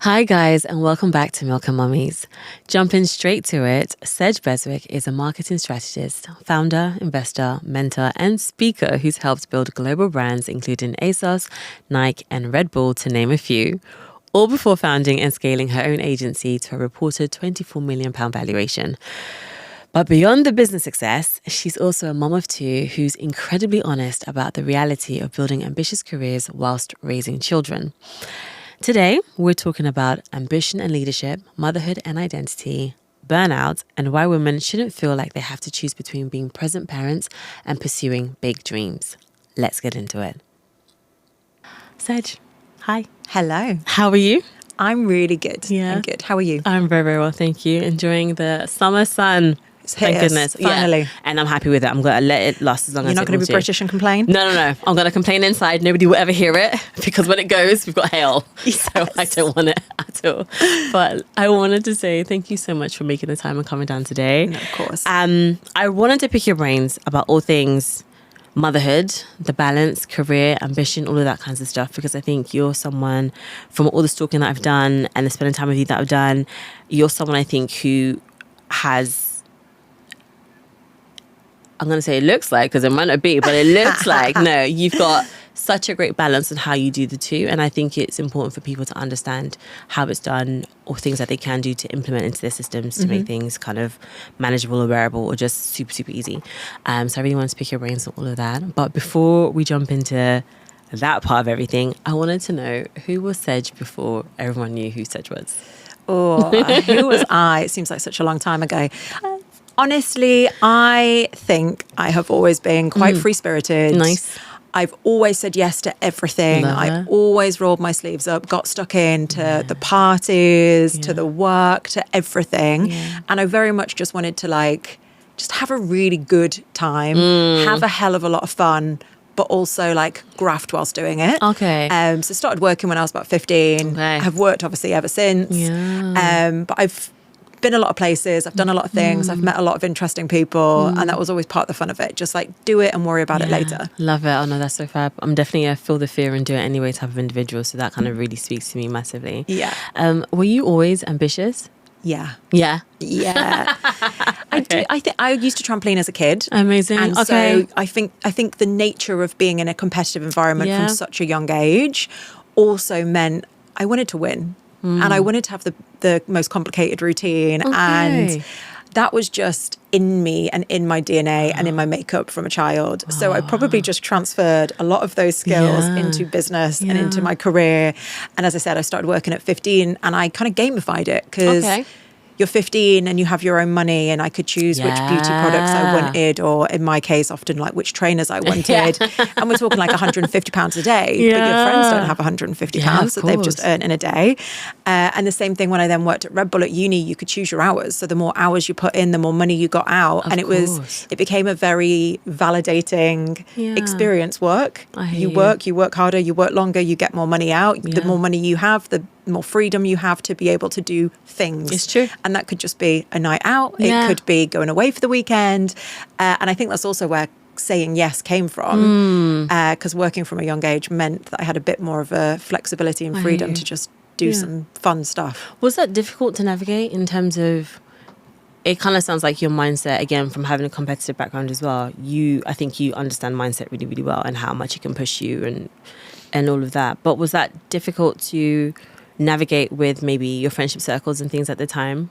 Hi guys, and welcome back to Milk Mummies. Jumping straight to it, Sedge Beswick is a marketing strategist, founder, investor, mentor, and speaker who's helped build global brands including ASOS, Nike, and Red Bull, to name a few, all before founding and scaling her own agency to a reported £24 million valuation. But beyond the business success, she's also a mom of two who's incredibly honest about the reality of building ambitious careers whilst raising children. Today, we're talking about ambition and leadership, motherhood and identity, burnout, and why women shouldn't feel like they have to choose between being present parents and pursuing big dreams. Let's get into it. Sedge, hi. Hello. How are you? I'm really good. Yeah. I'm good. How are you? I'm very, very well, thank you. Enjoying the summer sun. Thank goodness. Finally. Yeah. And I'm happy with it. I'm going to let it last as long as You're not going to be British and complain? No. I'm going to complain inside. Nobody will ever hear it because when it goes, we've got hail. Yes. So I don't want it at all. But I wanted to say thank you so much for making the time and coming down today. No, of course. I wanted to pick your brains about all things motherhood, the balance, career, ambition, all of that kinds of stuff, because I think you're someone, from all the stalking that I've done and the spending time with you that I've done, you're someone I think who has, I'm going to say it looks like, because it might not be, but it looks like, no, you've got such a great balance in how you do the two. And I think it's important for people to understand how it's done or things that they can do to implement into their systems to make things kind of manageable or wearable or just super, super easy. So I really wanted to pick your brains on all of that. But before we jump into that part of everything, I wanted to know, who was Sedge before everyone knew who Sedge was? Oh, who was I? It seems like such a long time ago. Honestly, I think I have always been quite free-spirited. Nice. I've always said yes to everything. I've always rolled my sleeves up, got stuck into the parties, to the work, to everything. Yeah. And I very much just wanted to just have a really good time, have a hell of a lot of fun, but also graft whilst doing it. Okay. So started working when I was about 15. Okay. I've worked obviously ever since. Yeah. But I've been a lot of places, I've done a lot of things, I've met a lot of interesting people, and that was always part of the fun of it. Just do it and worry about it later. Love it. Oh no, that's so fab. I'm definitely a feel the fear and do it anyway type of individual, so that kind of really speaks to me massively. Yeah. Were you always ambitious? Yeah. Yeah. I do. I think I used to trampoline as a kid. Amazing. And okay. so I think the nature of being in a competitive environment from such a young age also meant I wanted to win. And I wanted to have the most complicated routine. Okay. And that was just in me and in my DNA and in my makeup from a child. So I probably just transferred a lot of those skills into business and into my career. And as I said, I started working at 15 and I kind of gamified it because you're 15 and you have your own money, and I could choose which beauty products I wanted, or in my case, often which trainers I wanted. And we're talking £150 a day, but your friends don't have £150 that they've just earned in a day. And the same thing when I then worked at Red Bull at uni, you could choose your hours. So the more hours you put in, the more money you got out. And it became a very validating experience. You work harder, you work longer, you get more money out. The more money you have, the more freedom you have to be able to do things. It's true. And that could just be a night out. It could be going away for the weekend. And I think that's also where saying yes came from. Because working from a young age meant that I had a bit more of a flexibility and freedom to just do some fun stuff. Was that difficult to navigate in terms of, it kind of sounds like your mindset, again, from having a competitive background as well. I think you understand mindset really, really well and how much it can push you and all of that. But was that difficult to navigate with maybe your friendship circles and things at the time?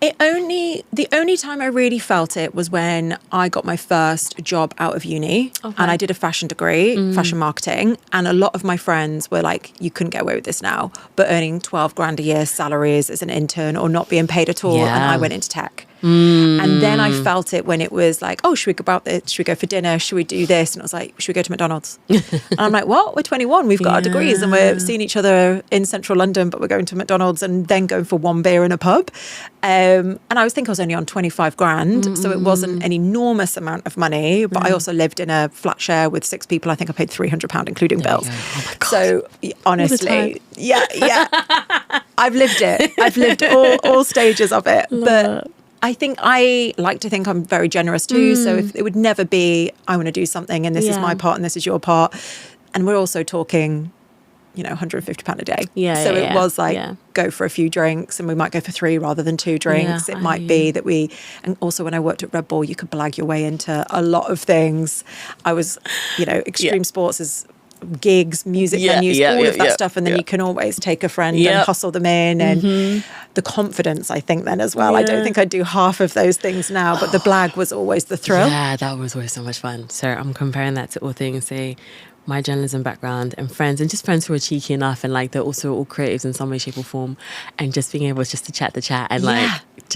The only time I really felt it was when I got my first job out of uni. And I did a fashion degree, fashion marketing, and a lot of my friends were like, you couldn't get away with this now, but earning 12 grand a year salaries as an intern or not being paid at all. And I went into tech. And then I felt it when it was like, oh, should we go out there? Should we go for dinner? Should we do this? And I was like, should we go to McDonald's? And I'm like, what? We're 21. We've got our degrees and we're seeing each other in central London, but we're going to McDonald's and then going for one beer in a pub. And I think I was only on 25 grand. So it wasn't an enormous amount of money, but I also lived in a flat share with 6 people. I think I paid £300, including bills. Oh my God. So honestly, I've lived it. I've lived all stages of it. But I think I like to think I'm very generous too. So if it would never be, I want to do something and this is my part and this is your part. And we're also talking £150 a day. So it was like, go for a few drinks, and we might go for 3 rather than 2 drinks. It might be that and also when I worked at Red Bull, you could blag your way into a lot of things. I was, extreme sports is gigs, music venues, all of that stuff. And then you can always take a friend and hustle them in. And the confidence, I think, then as well. I don't think I'd do half of those things now, but the blag was always the thrill. Yeah, that was always so much fun. So I'm comparing that to all things, say, my journalism background and friends who are cheeky enough, and like they're also all creatives in some way, shape or form, and just being able just to chat the chat and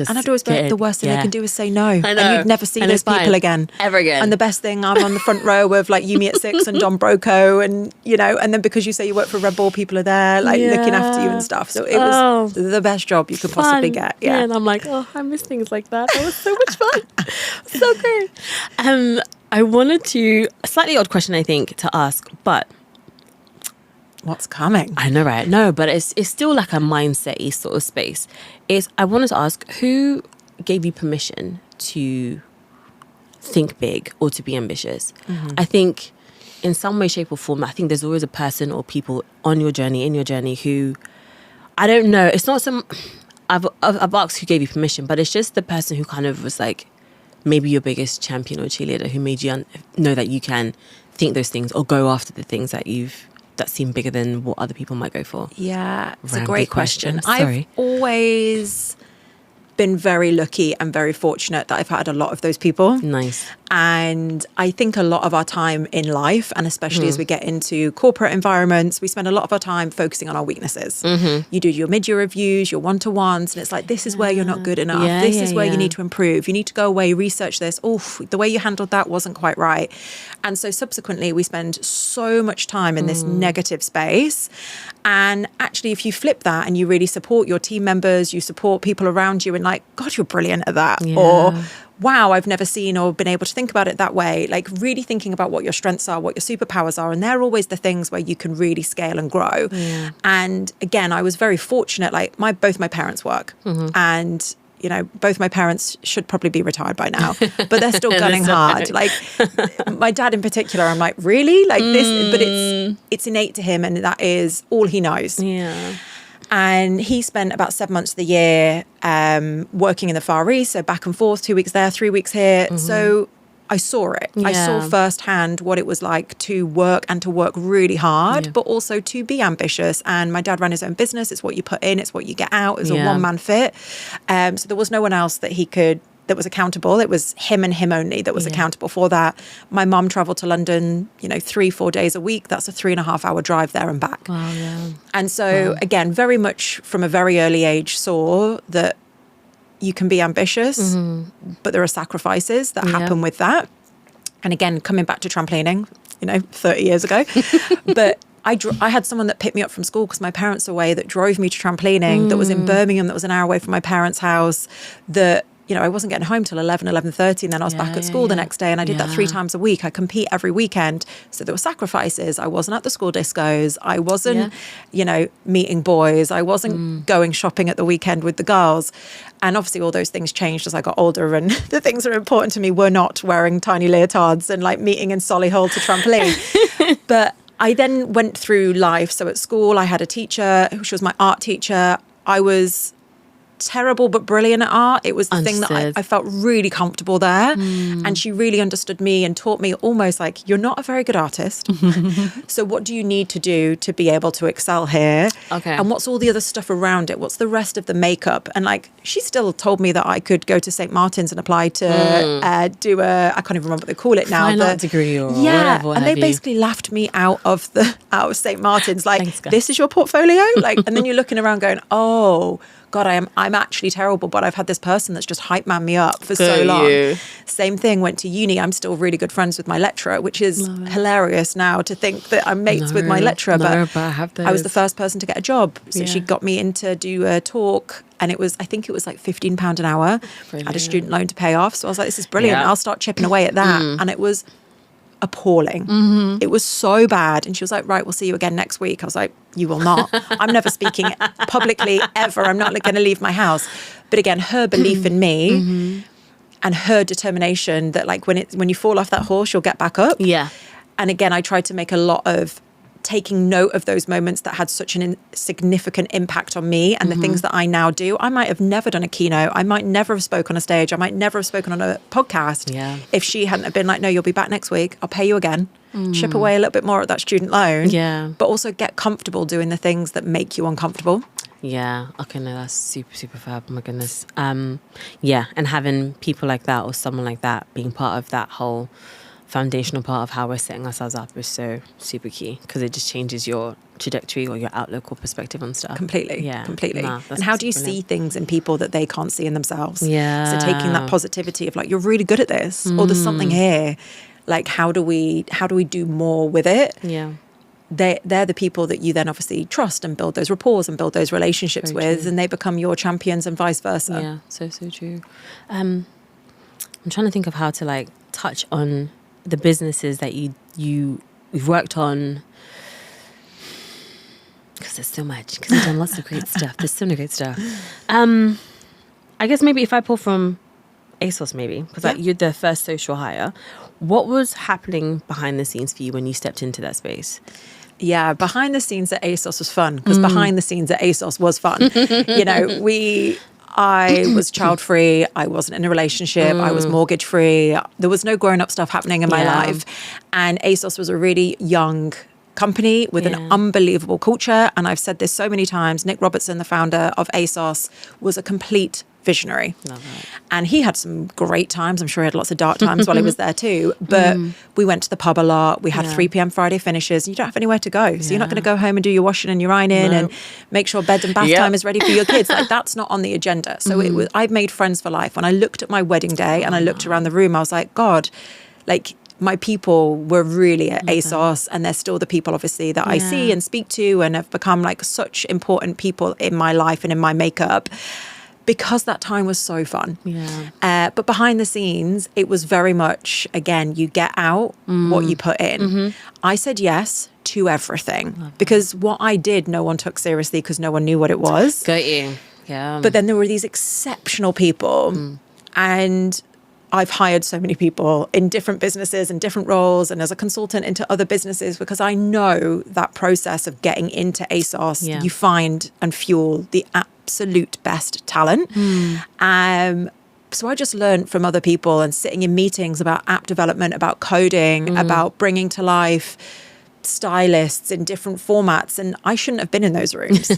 and I'd always be like, the worst thing they can do is say no. I know. And you'd never see those people again. Ever again. And the best thing, I'm on the front row of like You Me at 6 and Don Broco, and and then because you say you work for Red Bull, people are there like looking after you and stuff. So it was the best job you could possibly get. Yeah. And I'm like, I miss things like that. That was so much fun. So great. I wanted to, a slightly odd question, I think, to ask, but what's coming? I know, right? No, but it's still like a mindset-y sort of space. I wanted to ask, who gave you permission to think big or to be ambitious? I think in some way, shape or form, I think there's always a person or people in your journey who, I don't know, it's not I've asked who gave you permission, but it's just the person who kind of was like, maybe your biggest champion or cheerleader who made you know that you can think those things or go after the things that seem bigger than what other people might go for. Yeah, it's a great question. Sorry. I've always been very lucky and very fortunate that I've had a lot of those people. Nice. And I think a lot of our time in life, and especially as we get into corporate environments, we spend a lot of our time focusing on our weaknesses. You do your mid-year reviews, your one-to-ones, and it's like, this is where you're not good enough. This is where you need to improve. You need to go away, research this. The way you handled that wasn't quite right. And so subsequently, we spend so much time in this negative space. And actually, if you flip that and you really support your team members, you support people around you, and like, God, you're brilliant at that. Or, wow, I've never seen or been able to think about it that way. Like really thinking about what your strengths are, what your superpowers are. And they're always the things where you can really scale and grow. And again, I was very fortunate, like both my parents work. And both my parents should probably be retired by now, but they're still gunning hard. Like my dad in particular, I'm like, really? Like this, but it's innate to him, and that is all he knows. Yeah. And he spent about 7 months of the year working in the Far East, so back and forth, 2 weeks there, 3 weeks here. So I saw it. I saw firsthand what it was like to work really hard, but also to be ambitious. And my dad ran his own business. It's what you put in, it's what you get out. It was a one-man fit. So there was no one else that was accountable. It was him and him only that was accountable for that. My mum traveled to London, 3-4 days a week. That's a 3.5-hour drive there and back. Wow, yeah. And so again, very much from a very early age saw that you can be ambitious, but there are sacrifices that happen with that. And again, coming back to trampolining, 30 years ago, but I had someone that picked me up from school because my parents were away, that drove me to trampolining, that was in Birmingham, that was an hour away from my parents' house, that I wasn't getting home till 11:30, and then I was back at school the next day, and I did that 3 times a week. I compete every weekend. So there were sacrifices. I wasn't at the school discos. I wasn't, meeting boys. I wasn't going shopping at the weekend with the girls. And obviously all those things changed as I got older, and the things that are important to me were not wearing tiny leotards and like meeting in Solihull to trampoline. But I then went through life. So at school, I had a teacher, she was my art teacher. I was terrible but brilliant at art. It was the thing that I felt really comfortable there. And she really understood me and taught me almost like, you're not a very good artist. So what do you need to do to be able to excel here? Okay. And what's all the other stuff around it? What's the rest of the makeup? And like, she still told me that I could go to St. Martin's and apply to do I can't even remember what they call it now. Fine art degree or whatever. And they basically laughed me out of St. Martin's. Like, thanks, this is your portfolio? Like, and then you're looking around going, oh, God, I'm actually terrible, but I've had this person that's just hype man me up for so long. Same thing, went to uni. I'm still really good friends with my lecturer, which is hilarious now to think that I'm mates with my lecturer. But I was the first person to get a job. So she got me in to do a talk, and I think it was like £15 an hour. I had a student loan to pay off. So I was like, this is brilliant. I'll start chipping away at that. And it was appalling. It was so bad. And she was like, right, we'll see you again next week. I was like, you will not. I'm never speaking publicly ever. I'm not going to leave my house. But again, her belief in me and her determination that like when you fall off that horse, you'll get back up. Yeah. And again, I tried to make a lot of taking note of those moments that had such an significant impact on me and the things that I now do. I might have never done a keynote. I might never have spoken on a stage. I might never have spoken on a podcast if she hadn't have been like, no, you'll be back next week. I'll pay you again. Chip away a little bit more at that student loan. Yeah. But also get comfortable doing the things that make you uncomfortable. Yeah. Okay, no, that's super, super fab. Oh my goodness. Yeah. And having people like that or someone like that being part of that whole foundational part of how we're setting ourselves up is so super key, because it just changes your trajectory or your outlook or perspective on stuff. Completely. Nah, and how do you see things in people that they can't see in themselves? Yeah. So taking that positivity of like, you're really good at this, or there's something here. Like, how do we do more with it? Yeah. They're the people that you then obviously trust and build those rapports and build those relationships Very with, true. and they become your champions and vice versa. Yeah, so true. I'm trying to think of how to like touch on the businesses that you've worked on, because there's so much, because you've done lots of great stuff. There's so many great stuff. I guess maybe if I pull from ASOS, maybe, because like, you're the first social hire. What was happening behind the scenes for you when you stepped into that space? Yeah, behind the scenes at ASOS was fun, because behind the scenes at ASOS was fun. You know, I was child-free, I wasn't in a relationship, I was mortgage-free. There was no grown-up stuff happening in my life. And ASOS was a really young company with an unbelievable culture. And I've said this so many times, Nick Robertson, the founder of ASOS, was a complete visionary. And he had some great times. I'm sure he had lots of dark times while he was there too. But we went to the pub a lot. We had 3 p.m. Friday finishes. You don't have anywhere to go. So you're not going to go home and do your washing and your ironing and make sure bed and bath time is ready for your kids. Like, that's not on the agenda. So it was, I've made friends for life. When I looked at my wedding day and I looked around the room, I was like, God, like, my people were really at ASOS, and they're still the people, obviously, that I see and speak to and have become like such important people in my life and in my makeup, because that time was so fun. But behind the scenes, it was very much, again, you get out what you put in. I said yes to everything, because what I did, no one took seriously, because no one knew what it was. Got you. Yeah. But then there were these exceptional people, and I've hired so many people in different businesses and different roles and as a consultant into other businesses, because I know that process of getting into ASOS, you find and fuel the absolute best talent. So I just learned from other people and sitting in meetings about app development, about coding, about bringing to life stylists in different formats, and I shouldn't have been in those rooms.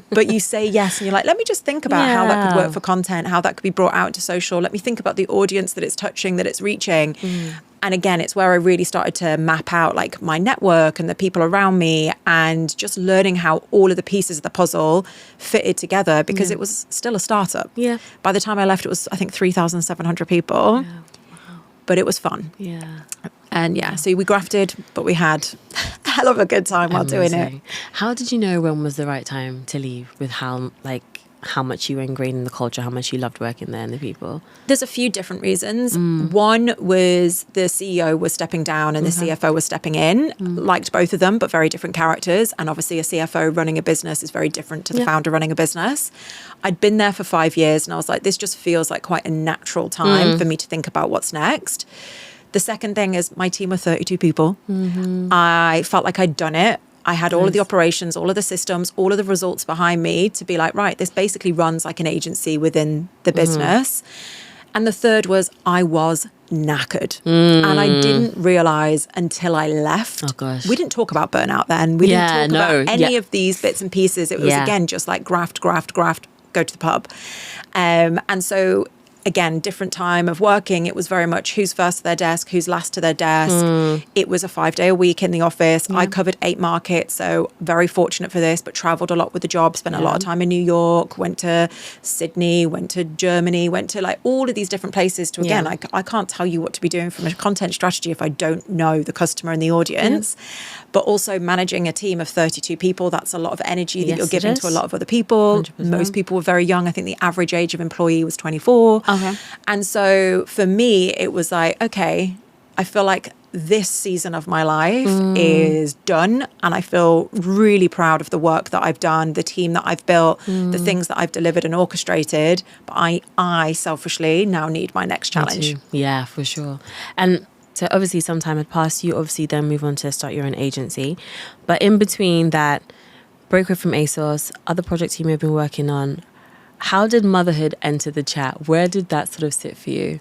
But you say yes and you're like, let me just think about how that could work for content, how that could be brought out into social. Let me think about the audience that it's touching, that it's reaching. And again, it's where I really started to map out like my network and the people around me, and just learning how all of the pieces of the puzzle fitted together, because it was still a startup. By the time I left, it was, I think, 3,700 people. But it was fun. And so we grafted, but we had a hell of a good time while doing it. How did you know when was the right time to leave, with how much you were ingrained in the culture, how much you loved working there and the people? There's a few different reasons. One was the CEO was stepping down and the CFO was stepping in. Liked both of them, but very different characters. And obviously a CFO running a business is very different to the founder running a business. I'd been there for 5 years and I was like, this just feels like quite a natural time for me to think about what's next. The second thing is my team of 32 people. I felt like I'd done it. I had all of the operations, all of the systems, all of the results behind me to be like, right, this basically runs like an agency within the business. And the third was I was knackered. And I didn't realize until I left. Oh, gosh. We didn't talk about burnout then. We didn't talk about any of these bits and pieces. It was, again, just like graft, go to the pub. And so, again, different time of working. It was very much who's first to their desk, who's last to their desk. It was a 5-day-a-week in the office. I covered 8 markets, so very fortunate for this, but traveled a lot with the job, spent a lot of time in New York, went to Sydney, went to Germany, went to like all of these different places to, again, I can't tell you what to be doing from a content strategy if I don't know the customer and the audience. But also managing a team of 32 people, that's a lot of energy that you're giving to a lot of other people. 100%. Most people were very young. I think the average age of employee was 24. And so for me, it was like, okay, I feel like this season of my life is done. And I feel really proud of the work that I've done, the team that I've built, the things that I've delivered and orchestrated. But I selfishly now need my next challenge. Yeah, for sure. And So obviously some time had passed. You obviously then move on to start your own agency. But in between that, break away from ASOS, other projects you may have been working on, how did motherhood enter the chat? Where did that sort of sit for you?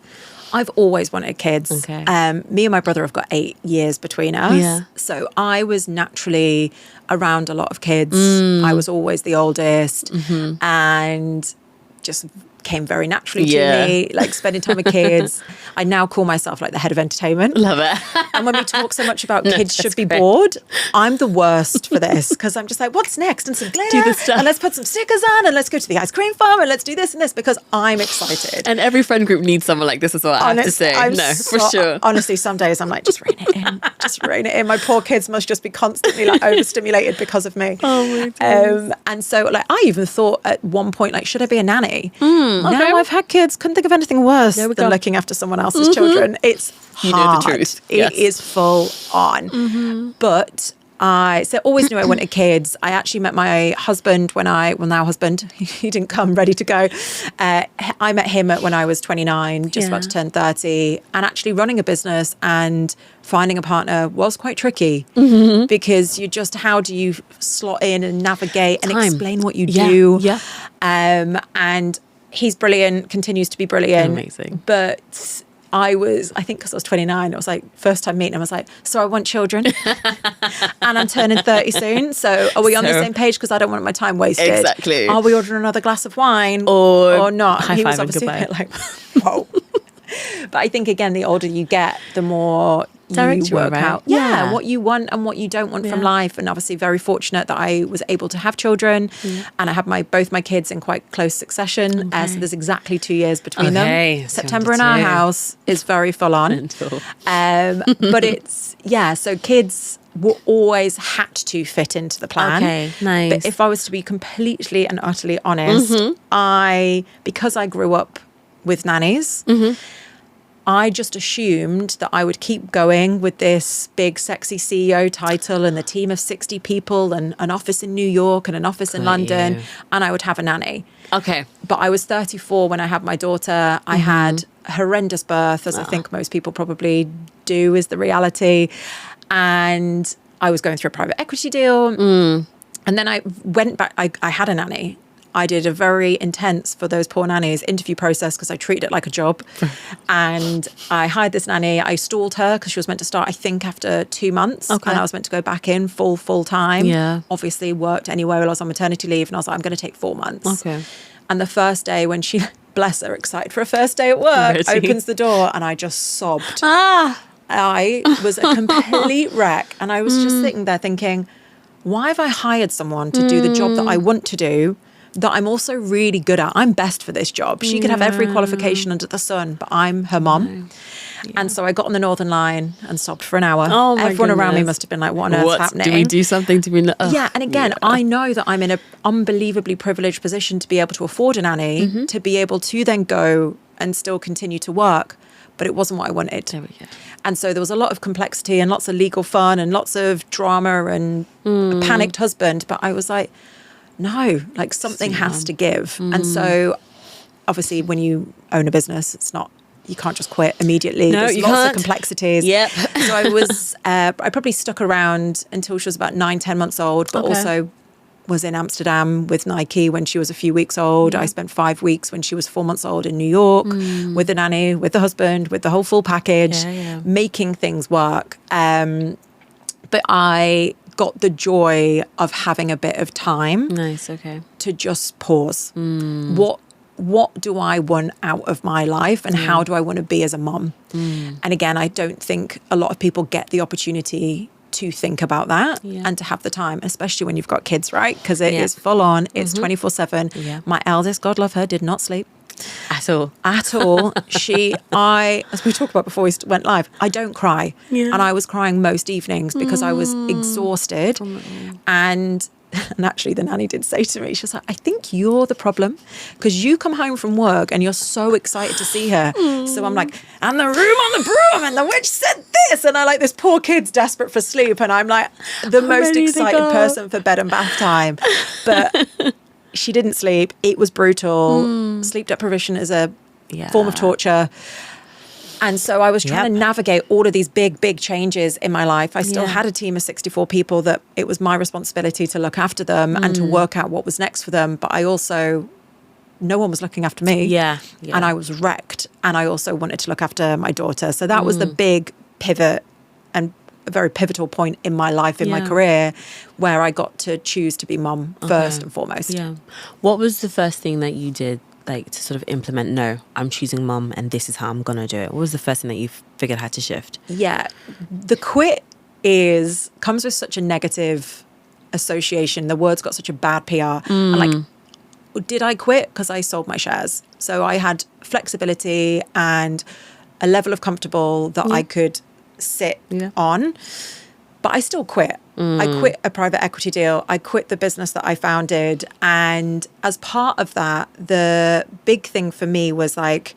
I've always wanted kids. Okay. Me and my brother have got 8 years between us. Yeah. So I was naturally around a lot of kids. I was always the oldest and just came very naturally to me, like spending time with kids. I now call myself like the head of entertainment. Love it. And when we talk so much about kids should be bored, I'm the worst for this because I'm just like, what's next? And some glitter, Do the stuff. and let's put some stickers on, and let's go to the ice cream farm, and let's do this and this because I'm excited. And every friend group needs someone like this as well, I have to say. For sure. Honestly, some days I'm like, just rein it in. Just rein it in. My poor kids must just be constantly like overstimulated because of me. Oh my goodness. And so like I even thought at one point, like, should I be a nanny? Now I've had kids, couldn't think of anything worse than looking after someone else's children. It's hard. You know the truth. It is full on. But I always knew I wanted kids. I actually met my husband now husband, he didn't come ready to go. I met him when I was 29, just about to turn 30, and actually running a business and finding a partner was quite tricky because how do you slot in and navigate and explain what you do? Yeah. And he's brilliant, continues to be brilliant. Amazing. But I think because I was 29, it was like first time meeting him, I was like, so I want children and I'm turning 30 soon. So are we on the same page? Because I don't want my time wasted. Exactly. Are we ordering another glass of wine or not? High He was five and obviously a goodbye. bit like, whoa. But I think, again, the older you get, the more Direct you work right? out what you want and what you don't want from life. And obviously very fortunate that I was able to have children and I had both my kids in quite close succession. So there's exactly 2 years between them. September in our house is very full on. But it's, so kids were always had to fit into the plan. Okay, nice. But if I was to be completely and utterly honest, because I grew up with nannies, I just assumed that I would keep going with this big, sexy CEO title and the team of 60 people and an office in New York and an office in London, and I would have a nanny. Okay. But I was 34 when I had my daughter. I had a horrendous birth, as I think most people probably do, is the reality. And I was going through a private equity deal. And then I went back, I had a nanny. I did a very intense, for those poor nannies, interview process because I treated it like a job. And I hired this nanny. I stalled her because she was meant to start, I think, after 2 months. Okay. And I was meant to go back in full time. Yeah. Obviously worked anyway while I was on maternity leave. And I was like, I'm going to take 4 months. Okay. And the first day when she, bless her, excited for a first day at work, opens the door and I just sobbed. I was a complete wreck. And I was just sitting there thinking, why have I hired someone to do the job that I want to do, that I'm also really good at? I'm best for this job. She could have every qualification under the sun, but I'm her mum. And so I got on the Northern Line and sobbed for an hour. Oh my Everyone around me goodness. must have been like, what on earth's happening? Do we do something to be... And again, I know that I'm in an unbelievably privileged position to be able to afford a nanny, to be able to then go and still continue to work. But it wasn't what I wanted. There we go. And so there was a lot of complexity and lots of legal fun and lots of drama and a panicked husband. But I was like, no, like something has to give. And so obviously when you own a business, it's not, you can't just quit immediately. No, There's you lots can't. of complexities. Yep. So I was, I probably stuck around until she was about 9-10 months old, but also was in Amsterdam with Nike when she was a few weeks old. I spent 5 weeks when she was 4 months old in New York with the nanny, with the husband, with the whole full package, making things work. But I got the joy of having a bit of time. Nice, okay. To just pause. What do I want out of my life and how do I want to be as a mom? And again, I don't think a lot of people get the opportunity to think about that and to have the time, especially when you've got kids, right? Because it is full on. It's 24/7. My eldest, God love her, did not sleep. At all. As we talked about before we went live, I don't cry. And I was crying most evenings because I was exhausted. And actually the nanny did say to me, she was like, I think you're the problem because you come home from work and you're so excited to see her. So I'm like, and the room on the broom and the witch said this. And I like, this poor kid's desperate for sleep. And I'm like the most excited person for bed and bath time. But she didn't sleep. It was brutal. Sleep deprivation is a form of torture. And so I was trying to navigate all of these big changes in my life. I still had a team of 64 people that it was my responsibility to look after them and to work out what was next for them. But I also, no one was looking after me. And I was wrecked. And I also wanted to look after my daughter. So that was the big pivot and a very pivotal point in my life, in my career, where I got to choose to be mum first and foremost. What was the first thing that you did, like, to sort of implement, no, I'm choosing mum and this is how I'm going to do it? What was the first thing that you figured had to shift? The quit comes with such a negative association. The word's got such a bad PR. And like, did I quit? Because I sold my shares. So I had flexibility and a level of comfortable that I could sit on, but I still quit. I quit a private equity deal. I quit the business that I founded. And as part of that, the big thing for me was like,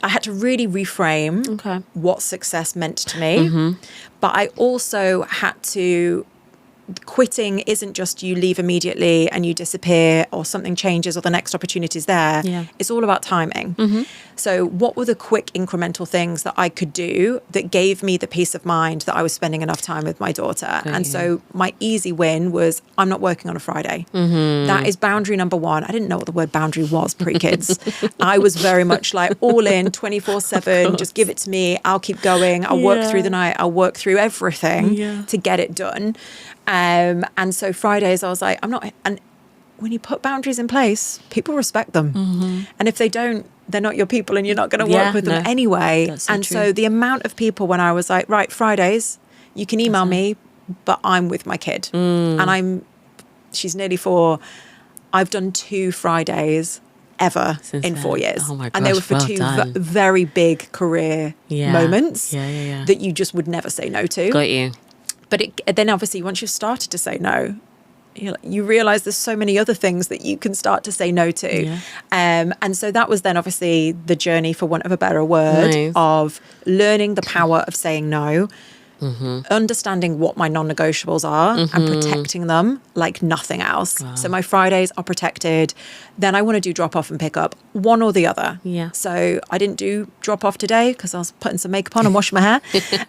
I had to really reframe what success meant to me. But I also had to, quitting isn't just you leave immediately and you disappear or something changes or the next opportunity is there. It's all about timing. So what were the quick incremental things that I could do that gave me the peace of mind that I was spending enough time with my daughter? And so my easy win was, I'm not working on a Friday. That is boundary number one. I didn't know what the word boundary was pre-kids. I was very much like all in 24/7, just give it to me. I'll keep going. I'll work through the night. I'll work through everything to get it done. And so Fridays I was like, I'm not, and when you put boundaries in place, people respect them. And if they don't, they're not your people and you're not going to work with them anyway. So the amount of people when I was like, right, Fridays, you can email me, but I'm with my kid. And she's nearly 4. I've done 2 Fridays ever in 4 years. Oh my gosh, and they were for 2 very big career moments that you just would never say no to. Got you. But then obviously once you've started to say no, you realize there's so many other things that you can start to say no to. And so that was then obviously the journey, for want of a better word, of learning the power of saying no, understanding what my non-negotiables are and protecting them like nothing else. So my Fridays are protected. Then I want to do drop off and pick up, one or the other. So I didn't do drop off today because I was putting some makeup on and washing my hair.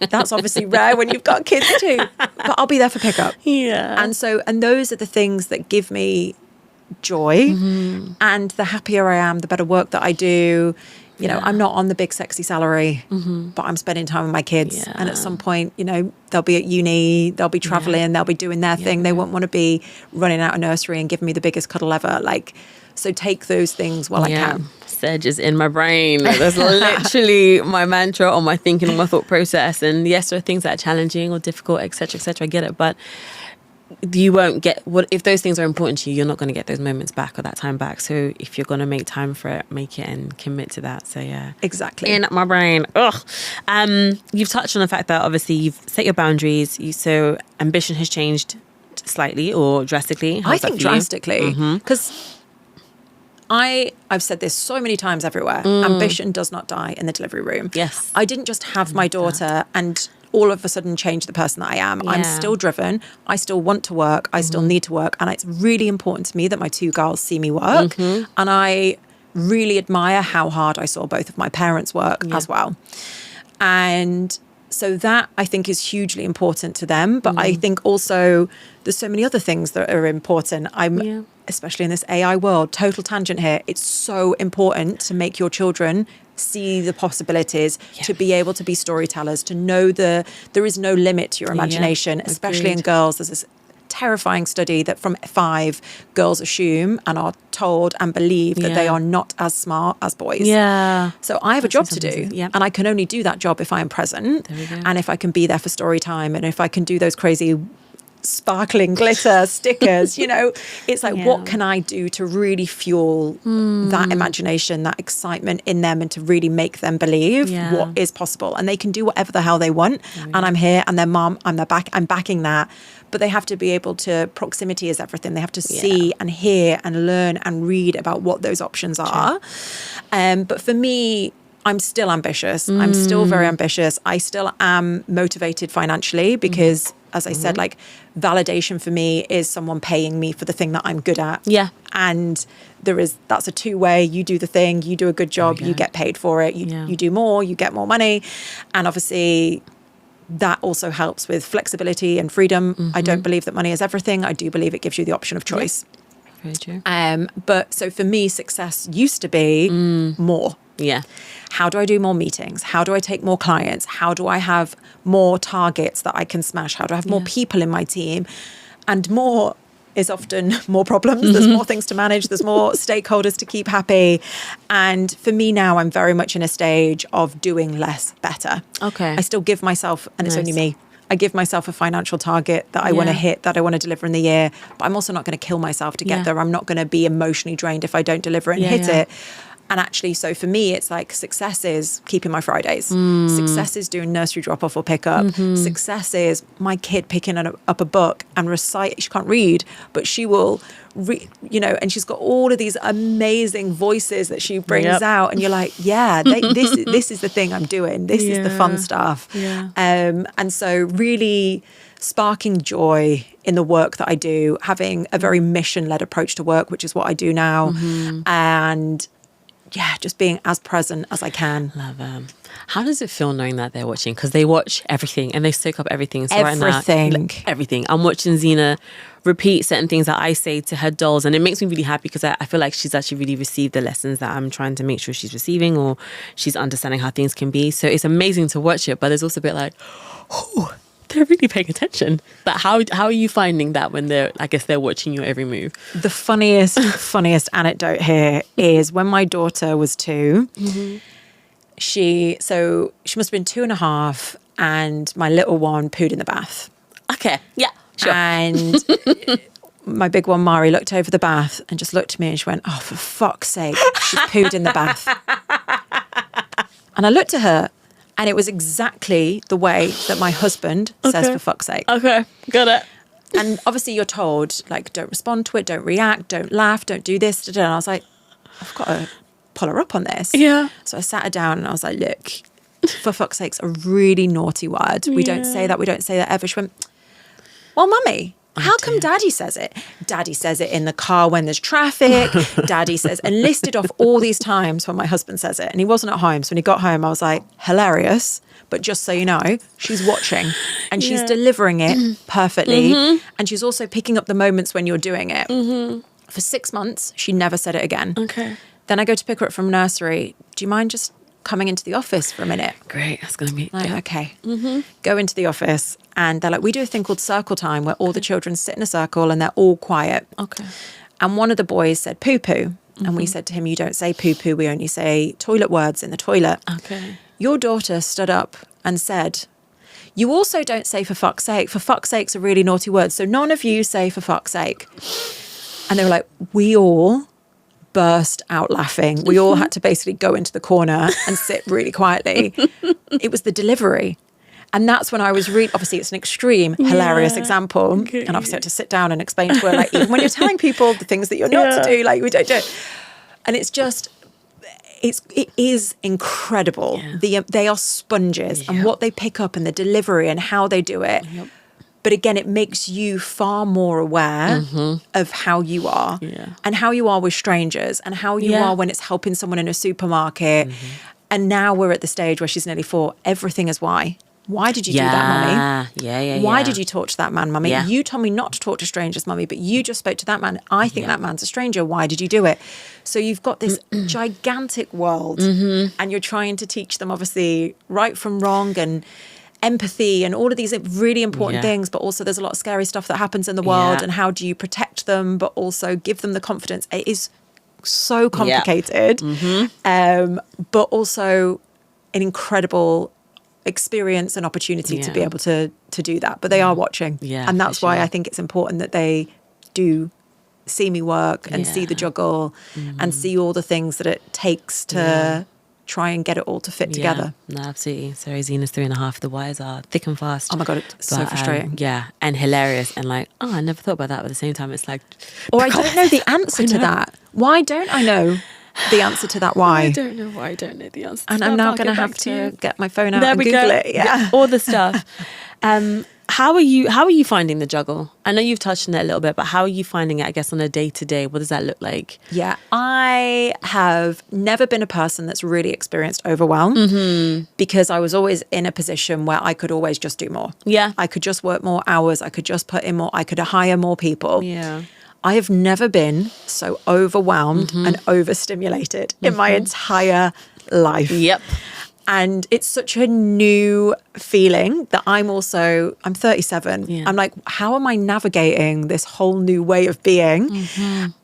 That's obviously rare when you've got kids too, but I'll be there for pickup. And those are the things that give me joy. And the happier I am, the better work that I do. You know, I'm not on the big sexy salary, but I'm spending time with my kids. And at some point, they'll be at uni, they'll be traveling, they'll be doing their thing. They won't want to be running out of nursery and giving me the biggest cuddle ever. Like, so take those things while I can. Sedge is in my brain. That's literally my mantra or my thinking or my thought process. And yes, there are things that are challenging or difficult, etc., etc. I get it, but you won't get if those things are important to you, you're not going to get those moments back or that time back. So if you're going to make time for it, make it and commit to that. So exactly, in my brain. You've touched on the fact that obviously you've set your boundaries, so ambition has changed slightly or drastically. I think drastically, because I've said this so many times everywhere. Ambition does not die in the delivery room. I didn't just have my daughter and all of a sudden change the person that I am. I'm still driven. I still want to work. I still need to work. And it's really important to me that my 2 girls see me work. And I really admire how hard I saw both of my parents work as well. And so that I think is hugely important to them. But I think also there's so many other things that are important. Especially in this AI world, total tangent here. It's so important to make your children see the possibilities, to be able to be storytellers, to know there is no limit to your imagination, especially in girls. There's this terrifying study that from 5, girls assume and are told and believe that they are not as smart as boys. So I have a job to do, and I can only do that job if I am present, and if I can be there for story time, and if I can do those crazy sparkling glitter stickers, it's like, what can I do to really fuel that imagination, that excitement in them, and to really make them believe what is possible. And they can do whatever the hell they want. And I'm here, and their mom, I'm backing that. But they have to be able to, proximity is everything. They have to see and hear and learn and read about what those options are. But for me, I'm still ambitious. I'm still very ambitious. I still am motivated financially because as I said, like validation for me is someone paying me for the thing that I'm good at. Yeah. And that's a two-way. You do the thing, you do a good job, you get paid for it. You do more, you get more money. And obviously that also helps with flexibility and freedom. I don't believe that money is everything. I do believe it gives you the option of choice. Very true. But so for me, success used to be more. Yeah. How do I do more meetings? How do I take more clients? How do I have more targets that I can smash? How do I have more people in my team? And more is often more problems. There's more things to manage. There's more stakeholders to keep happy. And for me now, I'm very much in a stage of doing less better. Okay. I still give myself, and it's only me, I give myself a financial target that I want to hit, that I want to deliver in the year. But I'm also not going to kill myself to get there. I'm not going to be emotionally drained if I don't deliver it and hit it. And actually, so for me, it's like success is keeping my Fridays. Success is doing nursery drop off or pick up. Success is my kid picking up a book and recite. She can't read, but she will and she's got all of these amazing voices that she brings out. And you're like, this is the thing I'm doing. This is the fun stuff. Yeah. And so really sparking joy in the work that I do, having a very mission-led approach to work, which is what I do now. And just being as present as I can. Love them. How does it feel knowing that they're watching? Because they watch everything and they soak up everything. So everything. Right now, everything. I'm watching Zena repeat certain things that I say to her dolls, and it makes me really happy because I feel like she's actually really received the lessons that I'm trying to make sure she's receiving, or she's understanding how things can be. So it's amazing to watch it, but there's also a bit like, oh, they're really paying attention. But how are you finding that when they're watching your every move? The funniest anecdote here is when my daughter was 2, she must have been 2.5, and my little one pooed in the bath. Okay, yeah, sure. And my big one, Mari, looked over the bath and just looked at me and she went, oh, for fuck's sake, she's pooed in the bath. And I looked at her, and it was exactly the way that my husband says, for fuck's sake. Okay, got it. And obviously you're told, like, don't respond to it, don't react, don't laugh, don't do this. And I was like, I've got to pull her up on this. Yeah. So I sat her down and I was like, look, for fuck's sake's a really naughty word. We don't say that. We don't say that ever. She went, well, mummy, how come daddy says it? Daddy says it in the car when there's traffic. Daddy says, and listed off all these times when my husband says it. And he wasn't at home. So when he got home, I was like, hilarious. But just so you know, she's watching and she's delivering it perfectly. And she's also picking up the moments when you're doing it. For 6 months, she never said it again. Okay. Then I go to pick her up from nursery. Do you mind just coming into the office for a minute? Great, that's going to be... Like, okay. Go into the office and they're like, we do a thing called circle time where all the children sit in a circle and they're all quiet. Okay. And one of the boys said poo-poo. And we said to him, you don't say poo-poo, we only say toilet words in the toilet. Okay. Your daughter stood up and said, you also don't say for fuck's sake. For fuck's sake's a really naughty word. So none of you say for fuck's sake. And they were like, we all burst out laughing. We all had to basically go into the corner and sit really quietly. It was the delivery. And that's when I was obviously it's an extreme, hilarious example. Okay. And obviously I had to sit down and explain to her, like, even when you're telling people the things that you're not to do, like, we don't do it. And it's just, it is incredible. They are sponges and what they pick up and the delivery and how they do it. But again, it makes you far more aware of how you are and how you are with strangers and how you are when it's helping someone in a supermarket. And now we're at the stage where she's nearly 4. Everything is why. Why did you do that, mummy? Why did you talk to that man, mummy? You told me not to talk to strangers, mummy, but you just spoke to that man. I think that man's a stranger. Why did you do it? So you've got this gigantic world and you're trying to teach them, obviously, right from wrong and empathy and all of these really important things, but also there's a lot of scary stuff that happens in the world and how do you protect them, but also give them the confidence. It is so complicated, but also an incredible experience and opportunity to be able to do that. But they are watching. And that's why I think it's important that they do see me work and see the juggle and see all the things that it takes to try and get it all to fit together. No, absolutely. So Zena's 3.5. The wires are thick and fast. Oh my God, it's so frustrating. And hilarious. And like, I never thought about that. But at the same time, it's like... Or I don't know the answer to that. Why don't I know the answer to that why? I don't know why I don't know the answer to and that. I'm now going to have to get my phone out and Google it. All the stuff. How are you finding the juggle? I know you've touched on it a little bit, but how are you finding it, I guess, on a day-to-day? What does that look like? Yeah, I have never been a person that's really experienced overwhelm because I was always in a position where I could always just do more. Yeah. I could just work more hours. I could just put in more. I could hire more people. Yeah. I have never been so overwhelmed and overstimulated in my entire life. Yep. And it's such a new feeling that I'm 37. Yeah. I'm like, how am I navigating this whole new way of being?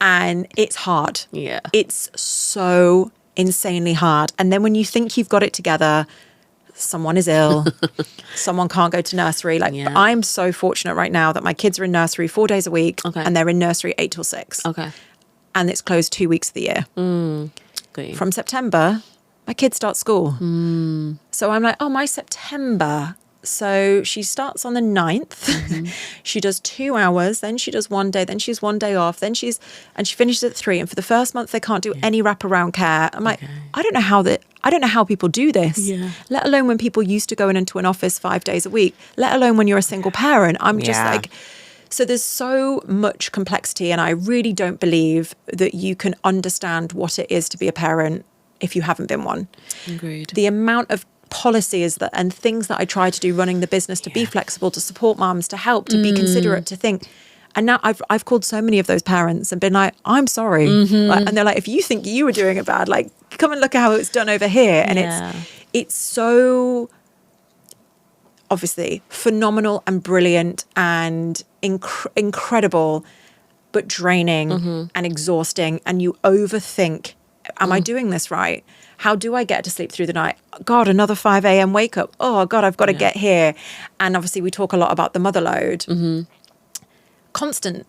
And it's hard. Yeah. It's so insanely hard. And then when you think you've got it together, someone is ill, someone can't go to nursery. I'm so fortunate right now that my kids are in nursery 4 days a week and they're in nursery 8 till 6. Okay. And it's closed 2 weeks of the year. From September, my kids start school. So I'm like, oh, my September. So she starts on the 9th. She does 2 hours. Then she does 1 day. Then she's 1 day off. Then she finishes at 3. And for the first month, they can't do any wraparound care. I'm like, I don't know how people do this. Yeah. Let alone when people used to go into an office 5 days a week. Let alone when you're a single parent. I'm just like, so there's so much complexity. And I really don't believe that you can understand what it is to be a parent if you haven't been one. Agreed. The amount of policies and things that I try to do running the business to be flexible, to support mums, to help, to be considerate, to think. And now I've called so many of those parents and been like, I'm sorry. And they're like, if you think you were doing it bad, like, come and look at how it's done over here. And it's so obviously phenomenal and brilliant and incredible, but draining and exhausting. And you overthink, am I doing this right? How do I get to sleep through the night? God, another 5 a.m. wake up. Oh, God, I've got to get here. And obviously we talk a lot about the mother load. Constant.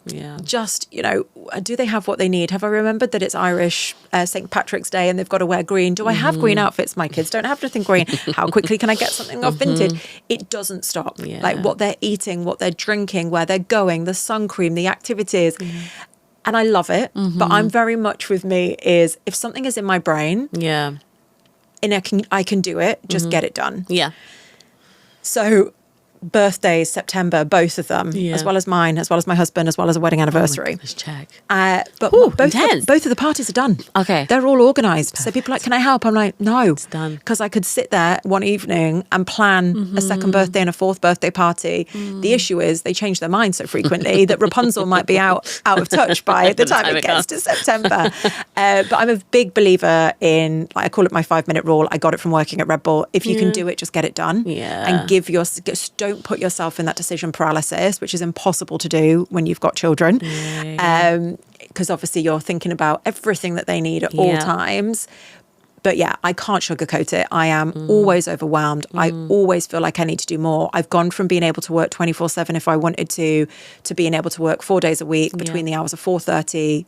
Yeah. Just, do they have what they need? Have I remembered that it's Irish St. Patrick's Day and they've got to wear green? Do I have green outfits? My kids don't have anything green. How quickly can I get something off Vinted? It doesn't stop. Yeah. Like what they're eating, what they're drinking, where they're going, the sun cream, the activities. And I love it, but I'm very much with me is if something is in my brain, and I can do it, just get it done. Yeah. So birthdays, September, both of them, as well as mine, as well as my husband, as well as a wedding anniversary. Let's check. But both of the parties are done. Okay. They're all organised. So people are like, can I help? I'm like, no. It's done. Because I could sit there one evening and plan a second birthday and a fourth birthday party. The issue is they change their mind so frequently that Rapunzel might be out of touch by the time it gets to September. But I'm a big believer in, I call it my 5-minute rule. I got it from working at Red Bull. If you can do it, just get it done. Yeah. And don't put yourself in that decision paralysis, which is impossible to do when you've got children. Because obviously you're thinking about everything that they need at all times. But I can't sugarcoat it. I am always overwhelmed. I always feel like I need to do more. I've gone from being able to work 24/7 if I wanted to being able to work 4 days a week between the hours of 4:30,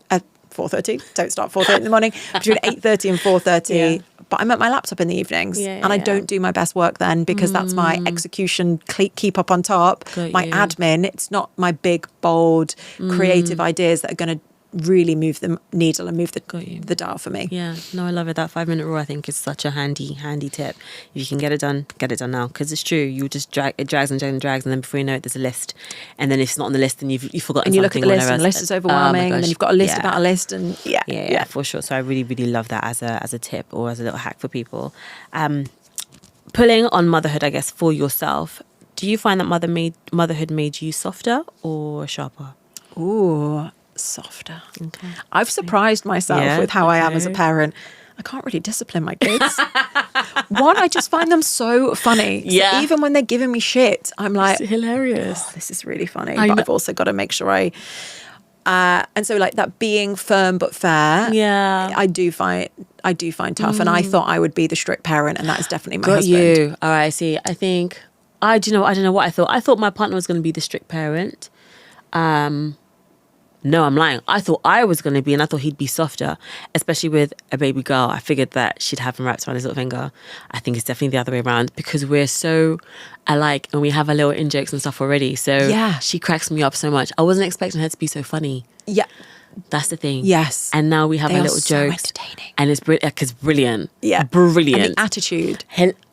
don't start 4:30 in the morning, between 8:30 and 4:30. But I'm at my laptop in the evenings and I don't do my best work then because that's my execution, keep up on top, my admin. It's not my big, bold, creative ideas that are going to really move the needle and move the dial for me. Yeah, no, I love it. That 5-minute rule I think is such a handy tip. If you can get it done now, because it's true. You just it drags and drags, and then before you know it, there's a list, and then if it's not on the list, then you've forgotten. And you look at the list, and the list is overwhelming, and then you've got a list about a list, and yeah, for sure. So I really, really love that as a tip or as a little hack for people. Pulling on motherhood, I guess, for yourself. Do you find that motherhood made you softer or sharper? Ooh. Softer. Okay. I've surprised myself with how I am as a parent. I can't really discipline my kids. One, I just find them so funny. So even when they're giving me shit, I'm like, it's hilarious. Oh, this is really funny. But I've also got to make sure and so like that being firm but fair. Yeah. I do find tough. And I thought I would be the strict parent, and that is definitely my husband. You. All right. I see. I think I don't know what I thought. I thought my partner was going to be the strict parent. No, I'm lying. I thought I was going to be, and I thought he'd be softer, especially with a baby girl. I figured that she'd have him wrapped around his little finger. I think it's definitely the other way around because we're so alike and we have our little in-jokes and stuff already. So she cracks me up so much. I wasn't expecting her to be so funny. Yeah. That's the thing. Yes. And now we have our little jokes. So entertaining. And it's brilliant. Yeah. Brilliant. And the attitude.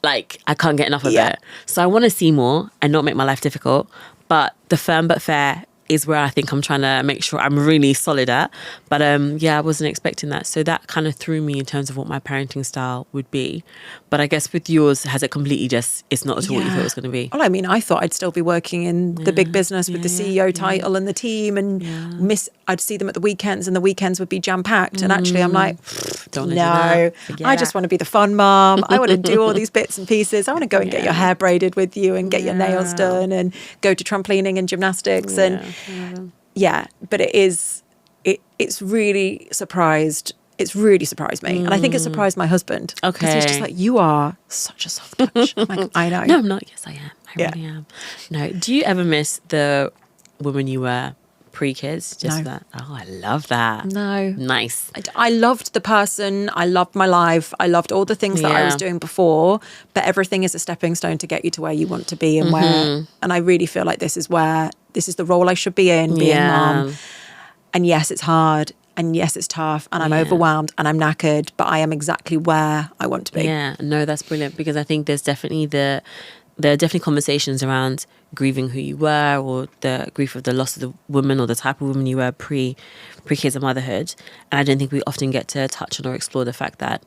Like, I can't get enough of it. So I want to see more and not make my life difficult. But the firm but fair is where I think I'm trying to make sure I'm really solid at. But I wasn't expecting that. So that kind of threw me in terms of what my parenting style would be. But I guess with yours, has it completely it's not at all what you thought it was going to be? Well, I mean, I thought I'd still be working in the big business with the CEO title and the team, and I'd see them at the weekends, and the weekends would be jam-packed. And actually I'm like, no, I just want to be the fun mom. I want to do all these bits and pieces. I want to go and get your hair braided with you and get your nails done and go to trampolining and gymnastics. But it's really surprised. It's really surprised me. And I think it surprised my husband. Okay. Because he's just like, you are such a soft touch. I'm like, I know. No, I'm not. Yes, I am. I really am. No. Do you ever miss the woman you were pre-kids? Just that. Oh, I love that. No. Nice. I loved the person. I loved my life. I loved all the things that I was doing before. But everything is a stepping stone to get you to where you want to be and where. And I really feel like this is the role I should be in, being mom. And yes, it's hard. And yes, it's tough. And I'm overwhelmed and I'm knackered. But I am exactly where I want to be. Yeah. No, that's brilliant. Because I think there are definitely conversations around grieving who you were, or the grief of the loss of the woman or the type of woman you were pre-kids and motherhood. And I don't think we often get to touch on or explore the fact that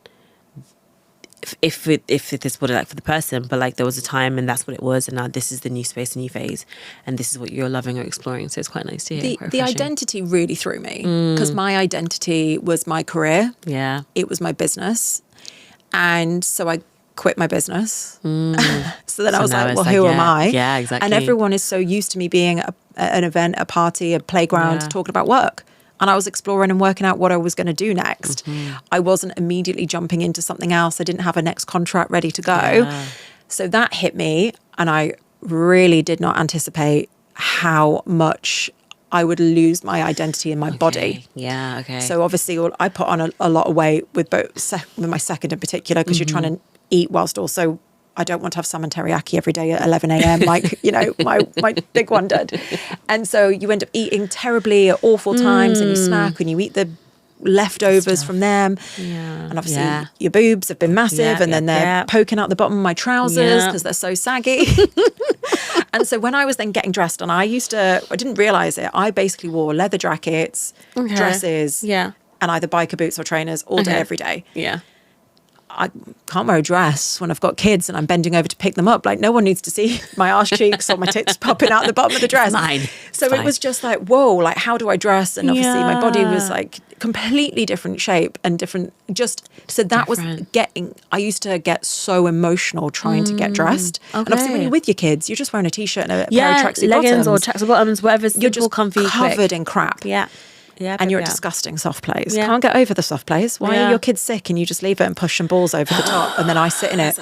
if it is what it's like for the person, but like there was a time and that's what it was, and now this is the new space, the new phase, and this is what you're loving or exploring. So it's quite nice to hear. The identity really threw me, because my identity was my career. Yeah. It was my business. And so I quit my business. So then I was like, well, who am I? Yeah, exactly. And everyone is so used to me being an event, a party, a playground, talking about work. And I was exploring and working out what I was going to do next. I wasn't immediately jumping into something else. I didn't have a next contract ready to go. So that hit me, and I really did not anticipate how much I would lose my identity in my body. Yeah, okay. So obviously I put on a lot of weight with with my second in particular, because you're trying to eat whilst also, I don't want to have salmon teriyaki every day at 11 a.m. like, my big one did. And so you end up eating terribly at awful times, and you snack and you eat the leftovers from them. And obviously your boobs have been massive, and then they're poking out the bottom of my trousers because they're so saggy. And so when I was then getting dressed, and I didn't realise it, I basically wore leather jackets, dresses, and either biker boots or trainers all day, every day. Yeah. I can't wear a dress when I've got kids and I'm bending over to pick them up. Like, no one needs to see my arse cheeks or my tits popping out the bottom of the dress. It was just like, whoa, like, how do I dress? And obviously my body was like completely different shape and different, so that was I used to get so emotional trying to get dressed. And obviously when you're with your kids, you're just wearing a t-shirt and a pair of tracksuit leggings bottoms. or tracksuit bottoms, whatever's you're just comfy, covered in crap. And you're at disgusting soft plays. Can't get over the soft plays. Why are your kids sick and you just leave it and push some balls over the top, and then I sit in it?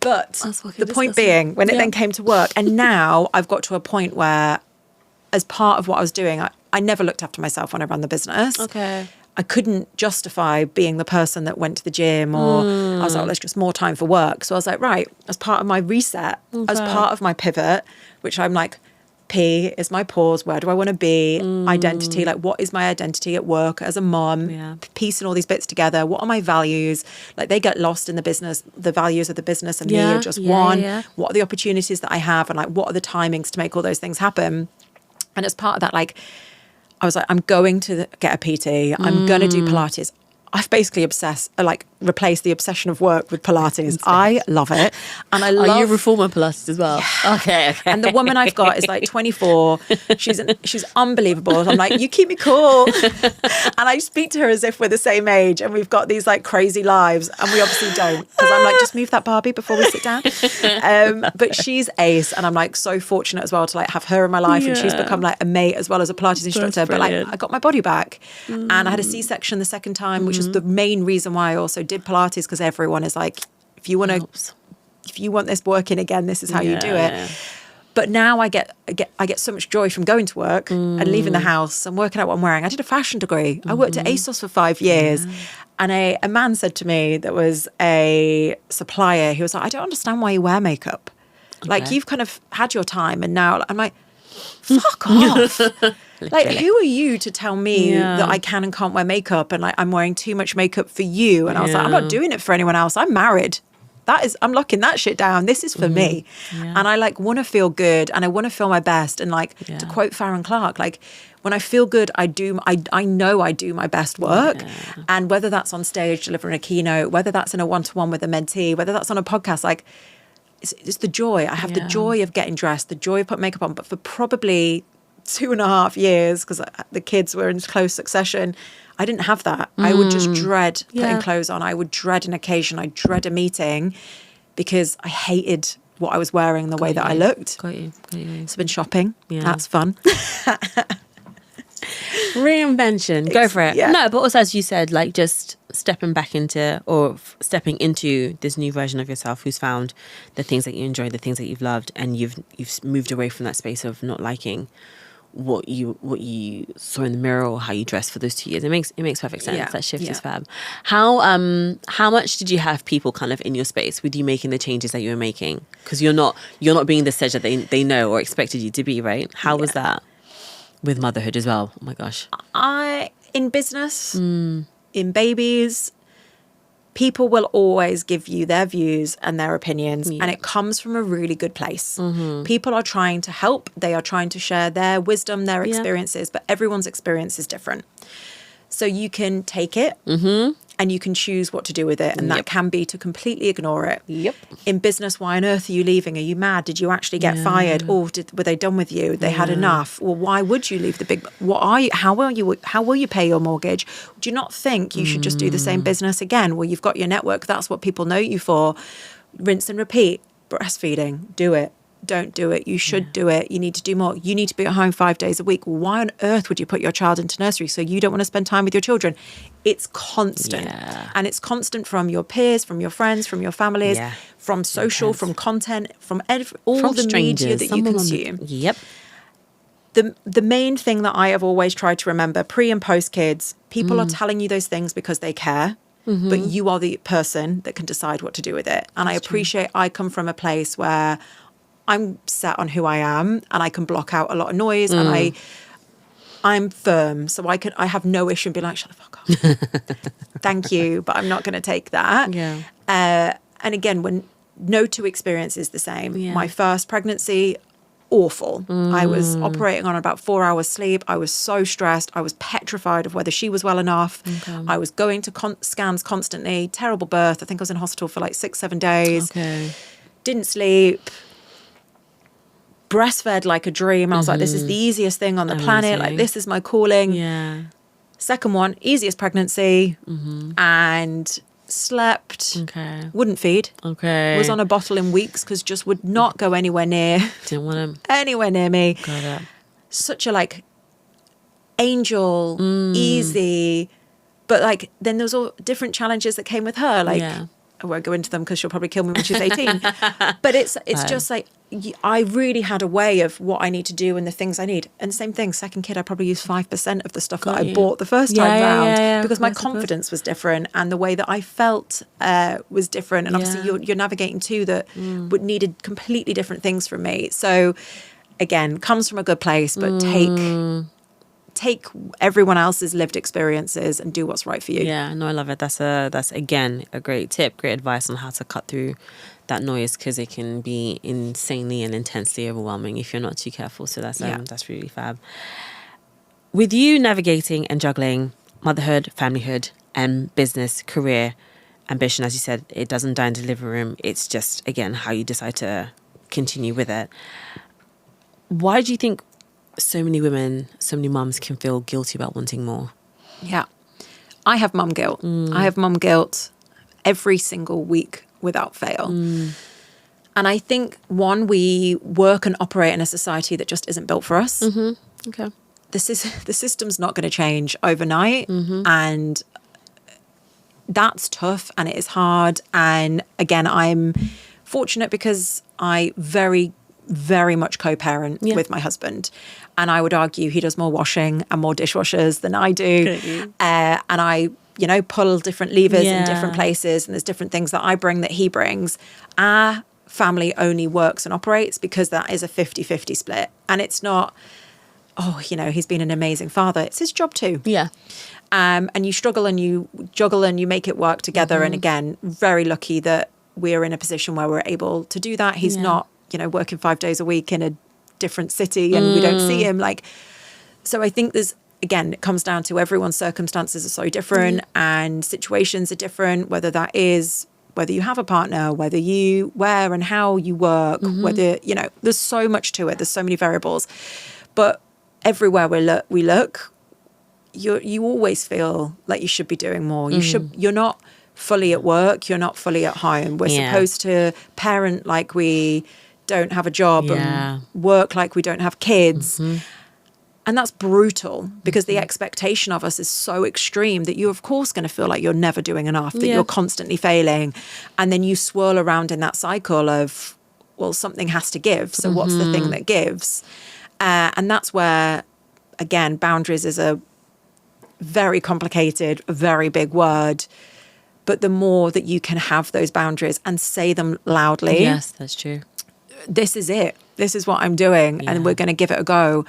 But the point being, when it then came to work, and now I've got to a point where, as part of what I was doing, I never looked after myself when I ran the business. I couldn't justify being the person that went to the gym, or I was like, there's just more time for work. So I was like, right, as part of my reset, as part of my pivot, which I'm like, P is my pause. Where do I want to be? Identity. Like, what is my identity at work as a mom? Piecing all these bits together. What are my values? Like, they get lost in the business. The values of the business and me are just one. What are the opportunities that I have? And like, what are the timings to make all those things happen? And as part of that, like, I was like, I'm going to get a PT. I'm going to do Pilates. I've basically replaced the obsession of work with Pilates. I love it. And I love... Are you a reformer Pilates as well? Yeah. Okay. And the woman I've got is like 24. She's unbelievable. I'm like, you keep me cool. And I speak to her as if we're the same age and we've got these like crazy lives, and we obviously don't. Because I'm like, just move that Barbie before we sit down. But she's ace, and I'm like so fortunate as well to like have her in my life, and she's become like a mate as well as a Pilates instructor. But like, I got my body back, and I had a C-section the second time, which is the main reason why I also did Pilates, because everyone is like, if you want this working again, this is how you do it. But now I get so much joy from going to work and leaving the house and working out what I'm wearing. I did a fashion degree. I worked at ASOS for 5 years. And a man said to me, that was a supplier, he was like, I don't understand why you wear makeup. Like, you've kind of had your time, and now I'm like, fuck off. Like, who are you to tell me that I can and can't wear makeup, and like I'm wearing too much makeup for you? And I was like, I'm not doing it for anyone else. I'm married. I'm locking that shit down. This is for me. And I like want to feel good, and I want to feel my best. And like, to quote Farron Clark, like, when I feel good, I know I do my best work. And whether that's on stage delivering a keynote, whether that's in a one-to-one with a mentee, whether that's on a podcast, like, it's the joy. I have the joy of getting dressed, the joy of putting makeup on. But for probably 2.5 years, because the kids were in close succession, I didn't have that. I would just dread putting clothes on. I would dread an occasion. I'd dread a meeting because I hated what I was wearing, the way that I looked. Got you. So I've been shopping. That's fun. Reinvention. Go for it. No, but also, as you said, like, just stepping into this new version of yourself who's found the things that you enjoy, the things that you've loved, and you've moved away from that space of not liking what you saw in the mirror or how you dressed for those 2 years. It makes perfect sense. That shift is fab. How much did you have people kind of in your space with you making the changes that you were making? Because you're not being the Sedge that they know or expected you to be, right? How was that with motherhood as well? Oh my gosh. In business, in babies, people will always give you their views and their opinions, and it comes from a really good place. People are trying to help. They are trying to share their wisdom, their experiences, but everyone's experience is different. So you can take it and you can choose what to do with it. And that can be to completely ignore it. In business, why on earth are you leaving? Are you mad? Did you actually get fired? Or were they done with you? They had enough. Well, why would you leave the big... How will you pay your mortgage? Do you not think you should just do the same business again? Well, you've got your network. That's what people know you for. Rinse and repeat. Breastfeeding. Do it. Don't do it. You should do it. You need to do more. You need to be at home 5 days a week. Why on earth would you put your child into nursery? So you don't want to spend time with your children. It's constant. And it's constant from your peers, from your friends, from your families, from social, from content, from all the media that you consume. The main thing that I have always tried to remember, pre and post kids, people are telling you those things because they care. But you are the person that can decide what to do with it. And I appreciate I come from a place where I'm set on who I am, and I can block out a lot of noise, and I'm firm, so I have no issue in being like, shut the fuck up. Thank you, but I'm not going to take that. And again, when no two experience is the same. My first pregnancy, awful. I was operating on about 4 hours sleep. I was so stressed. I was petrified of whether she was well enough. I was going to scans constantly. Terrible birth. I think I was in hospital for like 6-7 days. Didn't sleep. Breastfed like a dream. I was like, this is the easiest thing on the planet. Like, this is my calling. Second one, easiest pregnancy. And slept. Wouldn't feed. Was on a bottle in weeks because just would not go anywhere near. Didn't want him. Anywhere near me. Got it. Such a like angel, easy. But like, then there was all different challenges that came with her. Like, I won't go into them because she'll probably kill me when she's 18. But it's just like, I really had a way of what I need to do and the things I need. And same thing, second kid, I probably used 5% of the stuff that I bought the first time round because my confidence was different and the way that I felt was different. And obviously you're navigating two that would needed completely different things from me. So again, comes from a good place, but take everyone else's lived experiences and do what's right for you. Yeah, no, I love it. That's again a great tip, great advice on how to cut through that noise, because it can be insanely and intensely overwhelming if you're not too careful. So that's really fab. With you navigating and juggling motherhood, familyhood, and business, career, ambition, as you said, it doesn't die in the living room. It's just, again, how you decide to continue with it. Why do you think so many women, so many mums can feel guilty about wanting more? Yeah. I have mum guilt. I have mum guilt every single week without fail. And I think, one, we work and operate in a society that just isn't built for us. Okay. The system's not going to change overnight. And that's tough and it is hard. And again, I'm fortunate because I very, very much co-parent with my husband. And I would argue he does more washing and more dishwashers than I do. And I, pull different levers in different places, and there's different things that I bring that he brings. Our family only works and operates, because that is a 50-50 split. And it's not, oh, you know, he's been an amazing father. It's his job too. Yeah. And you struggle and you juggle and you make it work together. And again, very lucky that we're in a position where we're able to do that. He's not, you know, working 5 days a week in a different city and we don't see him. Like, so I think there's, again, it comes down to everyone's circumstances are so different and situations are different, whether that is whether you have a partner, whether you, where and how you work, whether, you know, there's so much to it. There's so many variables. But everywhere we look, you always feel like you should be doing more. You're not fully at work. You're not fully at home. We're supposed to parent like we don't have a job and work like we don't have kids. And that's brutal, because the expectation of us is so extreme that you're, of course, going to feel like you're never doing enough, that you're constantly failing. And then you swirl around in that cycle of, well, something has to give. So what's the thing that gives? And that's where, again, boundaries is a very complicated, very big word. But the more that you can have those boundaries and say them loudly. Yes, that's true. This is it. This is what I'm doing. And we're going to give it a go.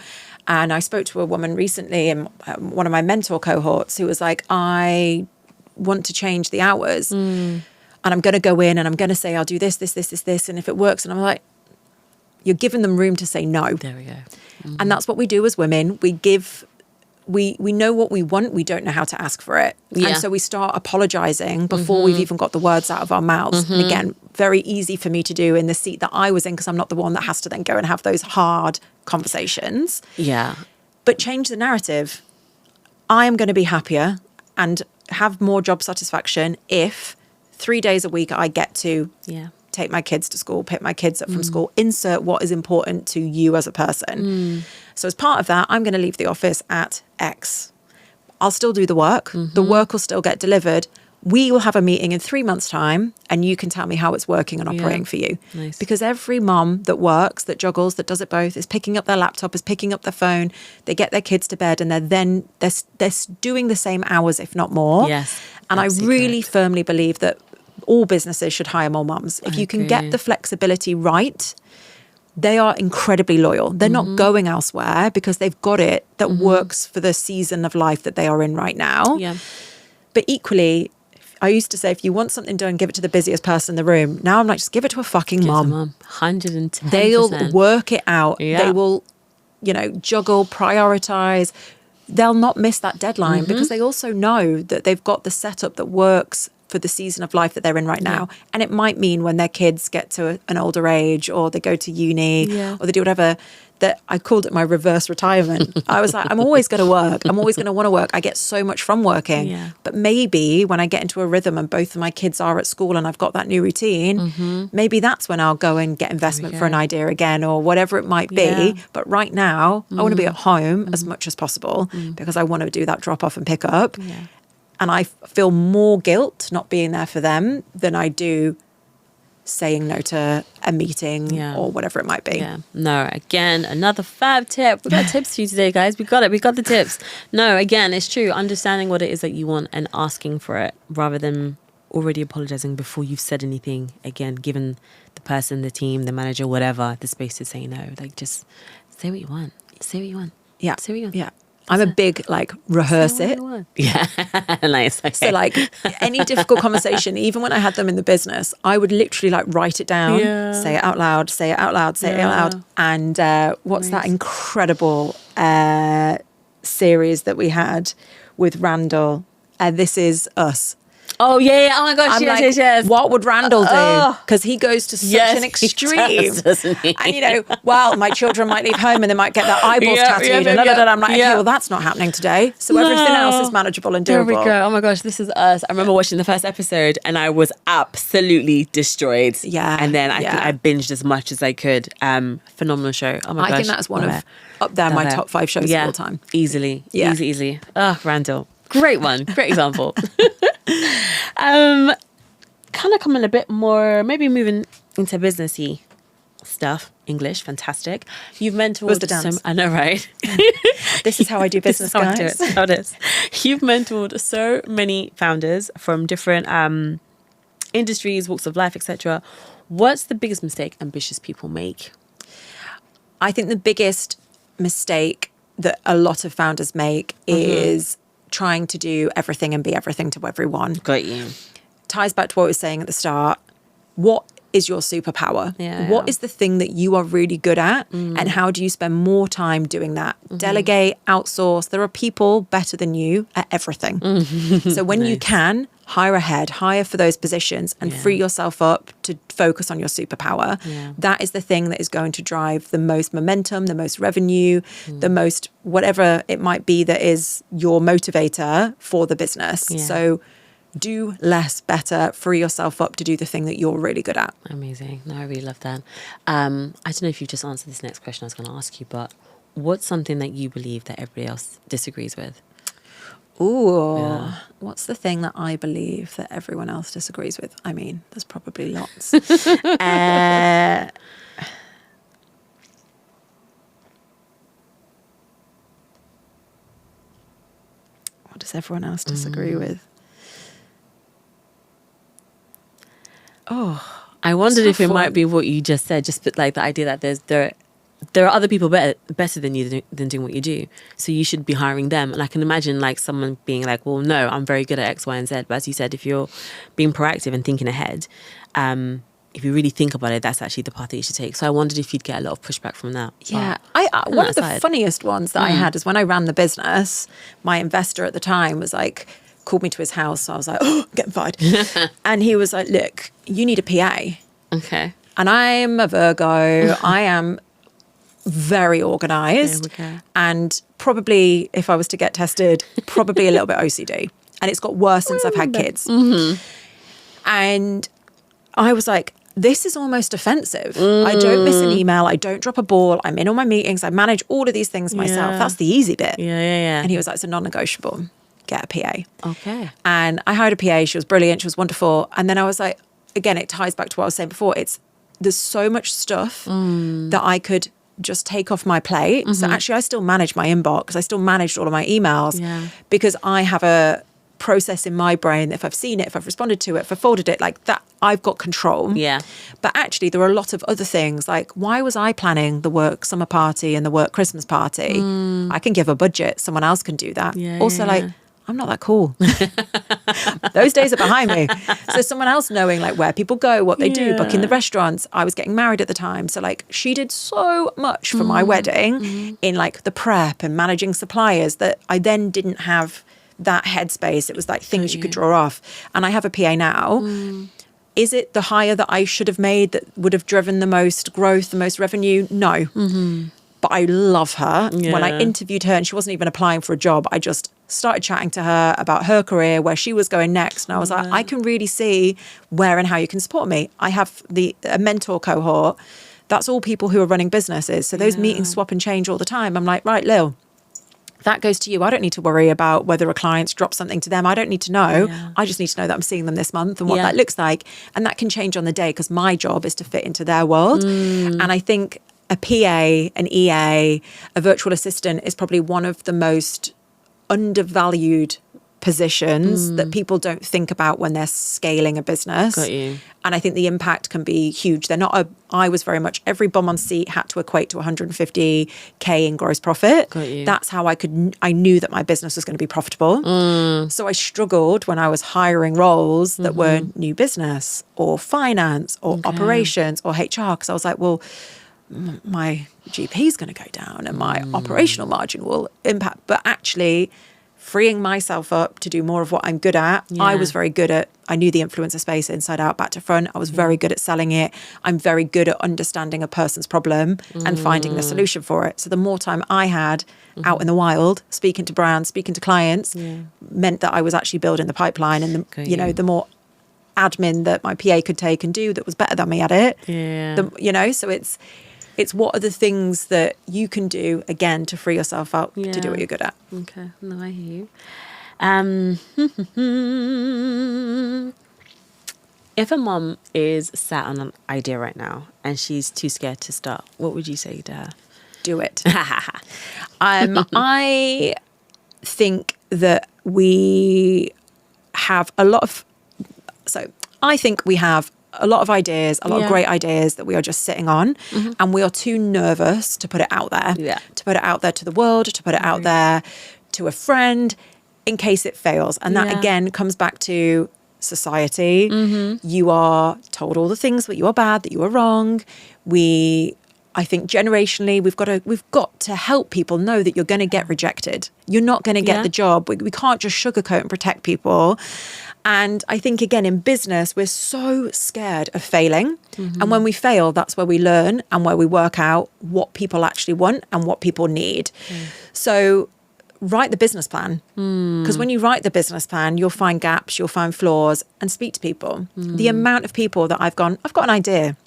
And I spoke to a woman recently in one of my mentor cohorts who was like, I want to change the hours and I'm going to go in and I'm going to say, I'll do this. And if it works, and I'm like, you're giving them room to say no. There we go. And that's what we do as women. We know what we want. We don't know how to ask for it. And so we start apologizing before we've even got the words out of our mouths. And again, very easy for me to do in the seat that I was in, because I'm not the one that has to then go and have those hard conversations. Yeah. But change the narrative. I am going to be happier and have more job satisfaction if 3 days a week I get to take my kids to school, pick my kids up from school, insert what is important to you as a person. So as part of that, I'm going to leave the office at X. I'll still do the work. The work will still get delivered. We will have a meeting in 3 months' time and you can tell me how it's working and operating for you. Nice. Because every mum that works, that juggles, that does it both, is picking up their laptop, is picking up their phone. They get their kids to bed and they're doing the same hours, if not more. Yes. And I really firmly believe that all businesses should hire more mums. If you can get the flexibility right, they are incredibly loyal. They're not going elsewhere because they've got it that works for the season of life that they are in right now. Yeah. But equally, I used to say, if you want something done, give it to the busiest person in the room. Now I'm like, just give it to a fucking mum. 110%. They'll work it out. Yeah. They will, you know, juggle, prioritize. They'll not miss that deadline because they also know that they've got the setup that works for the season of life that they're in right now. And it might mean when their kids get to an older age or they go to uni or they do whatever, that I called it my reverse retirement. I was like, I'm always going to work. I'm always going to want to work. I get so much from working. Yeah. But maybe when I get into a rhythm and both of my kids are at school and I've got that new routine, maybe that's when I'll go and get investment for an idea again or whatever it might be. Yeah. But right now, I want to be at home as much as possible because I want to do that drop off and pick up. Yeah. And I feel more guilt not being there for them than I do saying no to a meeting or whatever it might be. Yeah. No, again, another fab tip. We got tips for you today, guys. We got it. We got the tips. No, again, it's true. Understanding what it is that you want and asking for it rather than already apologizing before you've said anything. Again, given the person, the team, the manager, whatever, the space to say no. Like, just say what you want. Say what you want. Yeah. Say what you want. Yeah. I'm a big, like, rehearse it. Yeah. Nice. Okay. So, like, any difficult conversation, even when I had them in the business, I would literally, like, write it down, say it out loud, say it out loud, say it out loud. And what's that incredible series that we had with Randall? This Is Us. Oh, yeah. Oh, my gosh. I'm Yes. What would Randall do? Because he goes to such an extreme. He does, doesn't he? And, you know, well, my children might leave home and they might get their eyeballs tattooed. And I'm like, okay, well, that's not happening today. So everything else is manageable and doable. There we go. Oh, my gosh. This Is Us. I remember watching the first episode and I was absolutely destroyed. Yeah. And then I think I binged as much as I could. Phenomenal show. Oh, my gosh. I think that's one of up there my top 5 shows of all time. Easily. Yeah. Easy. Oh, Randall. Great one. Great example. Kind of coming a bit more, maybe moving into businessy stuff. English, fantastic. You've mentored. Was the dance? I know, right? This is how I do business, guys. This is how it is. You've mentored so many founders from different industries, walks of life, etc. What's the biggest mistake ambitious people make? I think the biggest mistake that a lot of founders make is trying to do everything and be everything to everyone. Got you. Ties back to what I was saying at the start. What is your superpower? What is the thing that you are really good at? And how do you spend more time doing that? Delegate, outsource. There are people better than you at everything. So when you can, hire ahead, hire for those positions and free yourself up to focus on your superpower. That is the thing that is going to drive the most momentum, the most revenue, the most whatever it might be that is your motivator for the business. So do less better, free yourself up to do the thing that you're really good at. Amazing. No, I really love that. I don't know if you just answered this next question I was going to ask you, but what's something that you believe that everybody else disagrees with? What's the thing that I believe that everyone else disagrees with? I mean, there's probably lots. What does everyone else disagree with? I wondered if it might be what you just said, just like the idea that there are other people better than you than doing what you do. So you should be hiring them. And I can imagine like someone being like, well, no, I'm very good at X, Y, and Z. But as you said, if you're being proactive and thinking ahead, if you really think about it, that's actually the path that you should take. So I wondered if you'd get a lot of pushback from that. Yeah. One of the funniest ones that I had is when I ran the business, my investor at the time was like, called me to his house. So I was like, oh, I'm getting fired. And he was like, look, you need a PA. Okay. And I'm a Virgo. I am very organized. And probably, if I was to get tested, probably a little bit OCD. And it's got worse since I've had kids. And I was like, this is almost offensive. I don't miss an email. I don't drop a ball. I'm in all my meetings. I manage all of these things myself. That's the easy bit. And he was like, it's a non-negotiable. Get a PA. Okay. And I hired a PA. She was brilliant. She was wonderful. And then I was like, again, it ties back to what I was saying before. There's so much stuff that I could just take off my plate. So actually I still manage my inbox. I still managed all of my emails because I have a process in my brain that if I've seen it, if I've responded to it, if I've forwarded it, like that, I've got control. But actually there are a lot of other things, like why was I planning the work summer party and the work Christmas party? I can give a budget. Someone else can do that. Like, I'm not that cool. Those days are behind me. So someone else knowing like where people go, what they do, booking the restaurants. I was getting married at the time. So like she did so much for my wedding in like the prep and managing suppliers that I then didn't have that headspace. It was like things you could draw off. And I have a PA now. Is it the hire that I should have made that would have driven the most growth, the most revenue? No. But I love her. When I interviewed her and she wasn't even applying for a job, I just started chatting to her about her career, where she was going next. And I was like, I can really see where and how you can support me. I have a mentor cohort. That's all people who are running businesses. So those meetings swap and change all the time. I'm like, right, Lil, that goes to you. I don't need to worry about whether a client's dropped something to them. I don't need to know. I just need to know that I'm seeing them this month and what that looks like. And that can change on the day because my job is to fit into their world. And I think a PA, an EA, a virtual assistant is probably one of the most undervalued positions that people don't think about when they're scaling a business. Got you. And I think the impact can be huge. They're not I was very much, every bum on seat had to equate to 150K in gross profit. Got you. That's how I knew that my business was going to be profitable. So I struggled when I was hiring roles that were new business or finance or operations or HR, because I was like, well, my GP is going to go down and my operational margin will impact. But actually freeing myself up to do more of what I'm good at. I was very good at, I knew the influencer space inside out, back to front. I was very good at selling it. I'm very good at understanding a person's problem and finding the solution for it. So the more time I had out in the wild, speaking to brands, speaking to clients, meant that I was actually building the pipeline. And the more admin that my PA could take and do that was better than me at it. So it's what are the things that you can do, again, to free yourself up to do what you're good at. Okay, no, I hear you. If a mom is sat on an idea right now and she's too scared to start, what would you say to her? Do it. I think that we have a lot of... So I think we have a lot of ideas, a lot of great ideas that we are just sitting on, and we are too nervous to put it out there, to put it out there to the world, to put it out there to a friend in case it fails. And that again comes back to society. You are told all the things, that you are bad, that you are wrong. I think generationally, we've got to help people know that you're going to get rejected. You're not going to get the job. We can't just sugarcoat and protect people. And I think, again, in business, we're so scared of failing. And when we fail, that's where we learn and where we work out what people actually want and what people need. So write the business plan. Because when you write the business plan, you'll find gaps, you'll find flaws, and speak to people. The amount of people that I've got an idea.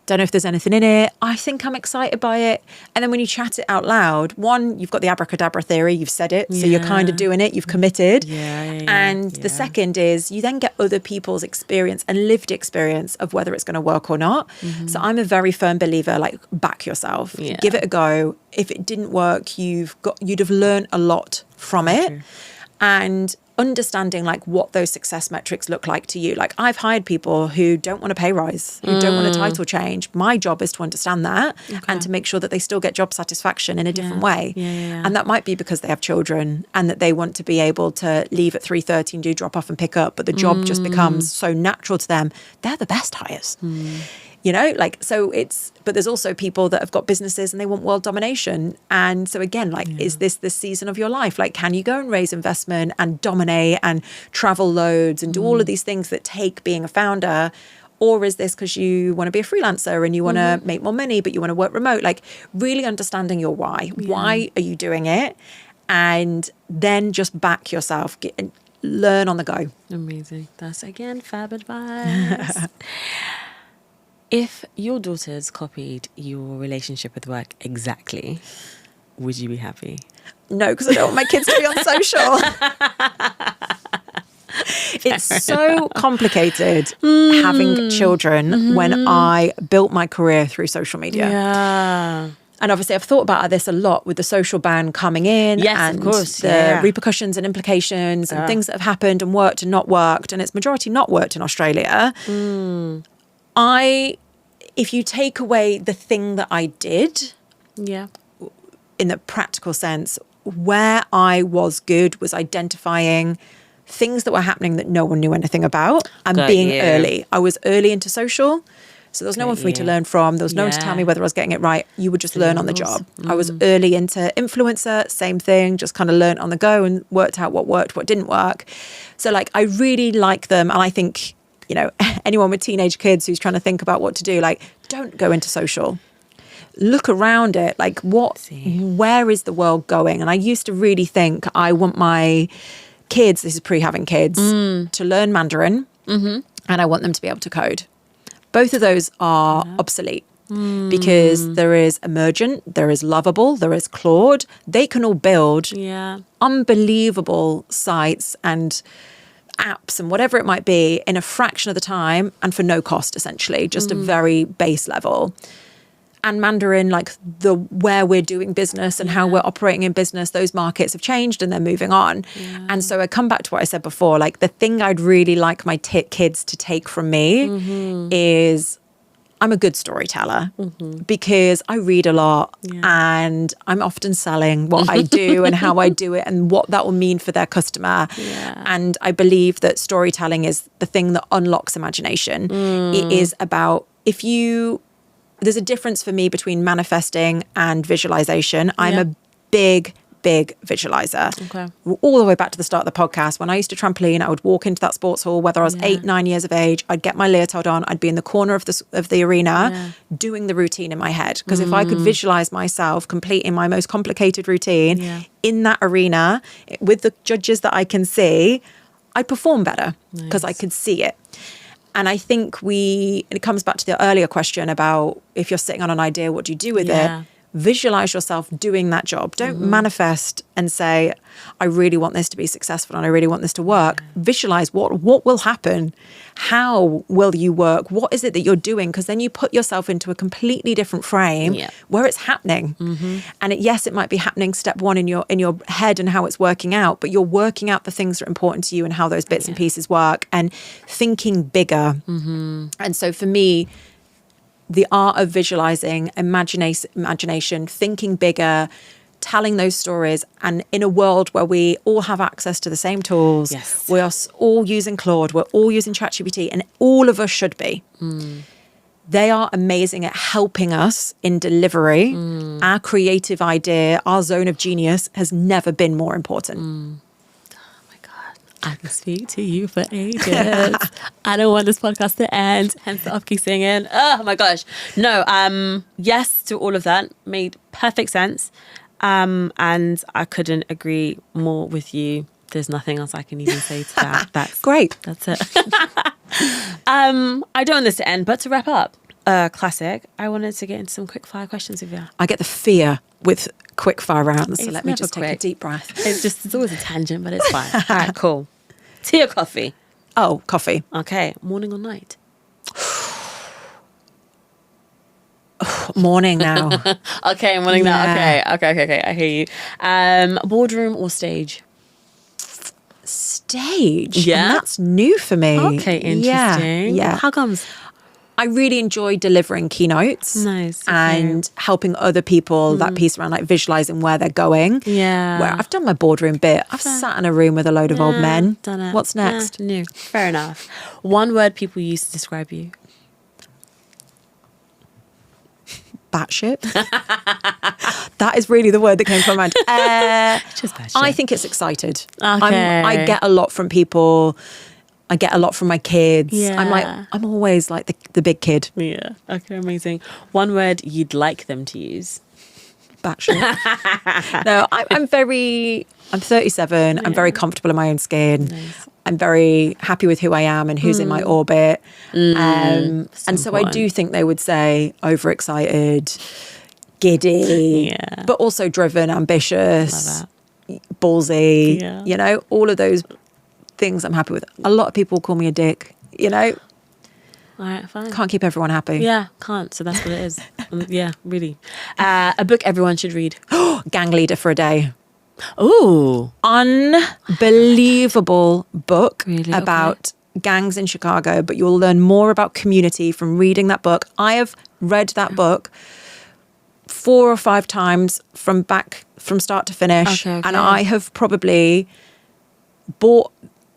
Don't know if there's anything in it. I think I'm excited by it. And then when you chat it out loud, one, you've got the abracadabra theory, you've said it. So you're kind of doing it, you've committed. And the second is you then get other people's experience and lived experience of whether it's going to work or not. So I'm a very firm believer, like, back yourself, give it a go. If it didn't work, you'd have learned a lot from it. And understanding like what those success metrics look like to you. Like, I've hired people who don't want a pay rise, who don't want a title change. My job is to understand that and to make sure that they still get job satisfaction in a different way. And that might be because they have children and that they want to be able to leave at 3:30 and do drop off and pick up, but the job just becomes so natural to them. They're the best hires. You know, like, so but there's also people that have got businesses and they want world domination. And so again, like, is this the season of your life? Like, can you go and raise investment and dominate and travel loads and do all of these things that take being a founder? Or is this because you want to be a freelancer and you want to make more money, but you want to work remote? Like, really understanding your why. Why are you doing it? And then just back yourself, learn on the go. Amazing. That's, again, fab advice. If your daughters copied your relationship with work exactly, would you be happy? No, because I don't want my kids to be on social. It's so complicated having children when I built my career through social media. And obviously I've thought about this a lot with the social ban coming in and of course, the repercussions and implications and things that have happened and worked and not worked. And it's majority not worked in Australia. If you take away the thing that I did, in the practical sense, where I was good was identifying things that were happening that no one knew anything about and being early. I was early into social, so there was no one for me to learn from. There was no one to tell me whether I was getting it right. You would just learn on the job. I was early into influencer, same thing, just kind of learned on the go and worked out what worked, what didn't work. So like, I really like them, and I think, you know, anyone with teenage kids who's trying to think about what to do, like, don't go into social. Look around it. Like, where is the world going? And I used to really think I want my kids, this is pre-having kids, to learn Mandarin, and I want them to be able to code. Both of those are obsolete because there is Emergent, there is Lovable, there is Claude. They can all build unbelievable sites and apps and whatever it might be in a fraction of the time and for no cost, essentially, just a very base level. And Mandarin, like, where we're doing business and how we're operating in business, those markets have changed and they're moving on. And so I come back to what I said before, like, the thing I'd really like my kids to take from me is I'm a good storyteller because I read a lot and I'm often selling what I do and how I do it and what that will mean for their customer. And I believe that storytelling is the thing that unlocks imagination. It is about, there's a difference for me between manifesting and visualization. I'm a big visualizer. All the way back to the start of the podcast, when I used to trampoline, I would walk into that sports hall, whether I was 8, 9 years of age, I'd get my leotard on, I'd be in the corner of the arena doing the routine in my head. Because if I could visualize myself completing my most complicated routine in that arena with the judges that I can see, I'd perform better because I could see it. And I think it comes back to the earlier question about if you're sitting on an idea, what do you do with it? visualize yourself doing that job. Don't manifest and say, I really want this to be successful and I really want this to work. Visualize what will happen. How will you work? What is it that you're doing? Because then you put yourself into a completely different frame where it's happening. And yes, it might be happening step one in your head and how it's working out, but you're working out the things that are important to you and how those bits and pieces work and thinking bigger. And so for me, the art of visualizing, imagination, thinking bigger, telling those stories, and in a world where we all have access to the same tools, we are all using Claude, we're all using ChatGPT, and all of us should be. They are amazing at helping us in delivery. Our creative idea, our zone of genius has never been more important. I can speak to you for ages. I don't want this podcast to end, hence the off-key singing. Oh my gosh. No, yes to all of that. Made perfect sense. And I couldn't agree more with you. There's nothing else I can even say to that. That's great. That's it. I don't want this to end, but to wrap up, classic, I wanted to get into some quick fire questions with you. I get the fear with quick fire rounds, so let me just take a deep breath. It's always a tangent, but it's fine. All right, cool. Tea or coffee? Oh, coffee. Okay. Morning or night? Morning now. Okay, morning now. Okay. I hear you. Boardroom or stage? Stage. Yeah. And that's new for me. Okay, interesting. Yeah. How comes? I really enjoy delivering keynotes. Nice. Okay. And helping other people, that piece around like visualizing where they're going. Yeah. Where I've done my boardroom bit. I've sat in a room with a load of old men. Done it. What's next? New. Fair enough. One word people use to describe you. Batshit. That is really the word that came to my mind. Just batshit. I think it's excited. Okay. I get a lot from people. I get a lot from my kids. Yeah. I'm always like the big kid. Yeah. Okay, amazing. One word you'd like them to use. Batshit. No, I'm 37. I'm very comfortable in my own skin. Nice. I'm very happy with who I am and who's in my orbit. And so I do think they would say overexcited, giddy, but also driven, ambitious, ballsy, you know, all of those things I'm happy with. A lot of people call me a dick, you know. All right, fine. Can't keep everyone happy. Yeah, can't. So that's what it is. Yeah, really. A book everyone should read. Gang Leader for a Day. Ooh. Unbelievable book Really? about gangs in Chicago, but you'll learn more about community from reading that book. I have read that book 4 or 5 times from start to finish. Okay. And I have probably bought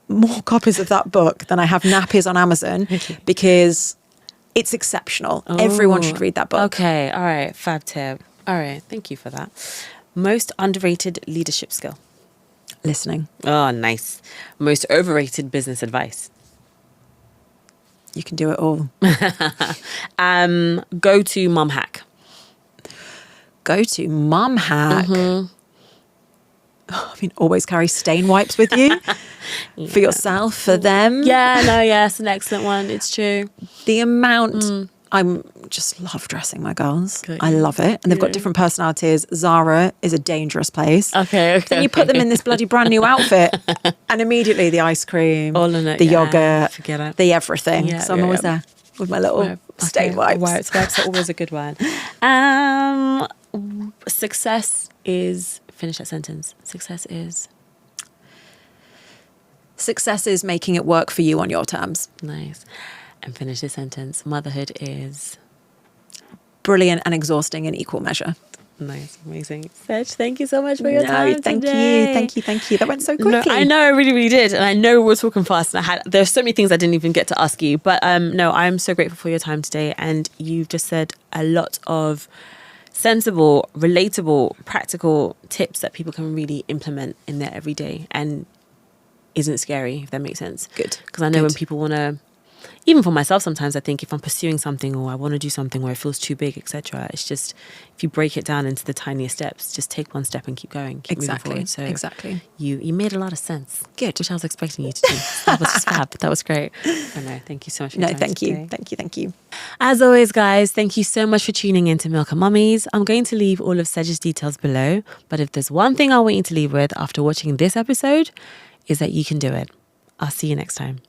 more copies of that book than I have nappies on Amazon because it's exceptional. Everyone should read that book. Okay, all right, fab tip. All right, thank you for that. Most underrated leadership skill? Listening. Oh, nice. Most overrated business advice? You can do it all. Go-to mum hack? Go-to mum hack? I mean, always carry stain wipes with you for yourself, for them. Yeah, no, it's an excellent one. It's true. The amount, I just love dressing my girls. Good. I love it. And they've got different personalities. Zara is a dangerous place. Okay. Then you put them in this bloody brand new outfit and immediately the ice cream, all in it, the yogurt, forget it. the everything. Yeah, so I'm always there with my little stain wipes. Wipes are always a good one. Success is... Finish that sentence. Success is making it work for you on your terms. Nice. And finish the sentence. Motherhood is brilliant and exhausting in equal measure. Nice, amazing. Sedge, thank you so much for your time Thank today. you. That went so quickly. No, I know, I really, really did. And I know we were talking fast and there's so many things I didn't even get to ask you. But no, I'm so grateful for your time today. And you've just said a lot of sensible, relatable, practical tips that people can really implement in their everyday and isn't scary, if that makes sense. Good. Because I know when people want to even for myself, sometimes I think if I'm pursuing something or I want to do something where it feels too big, etc., it's just, if you break it down into the tiniest steps, just take one step and keep going. Keep moving forward. So exactly. You made a lot of sense. Good. Which I was expecting you to do. That was just fab. That was great. Oh, no, thank you so much for your time today. Thank you. As always, guys, thank you so much for tuning in to Milk Mummies. I'm going to leave all of Sedge's details below, but if there's one thing I want you to leave with after watching this episode, is that you can do it. I'll see you next time.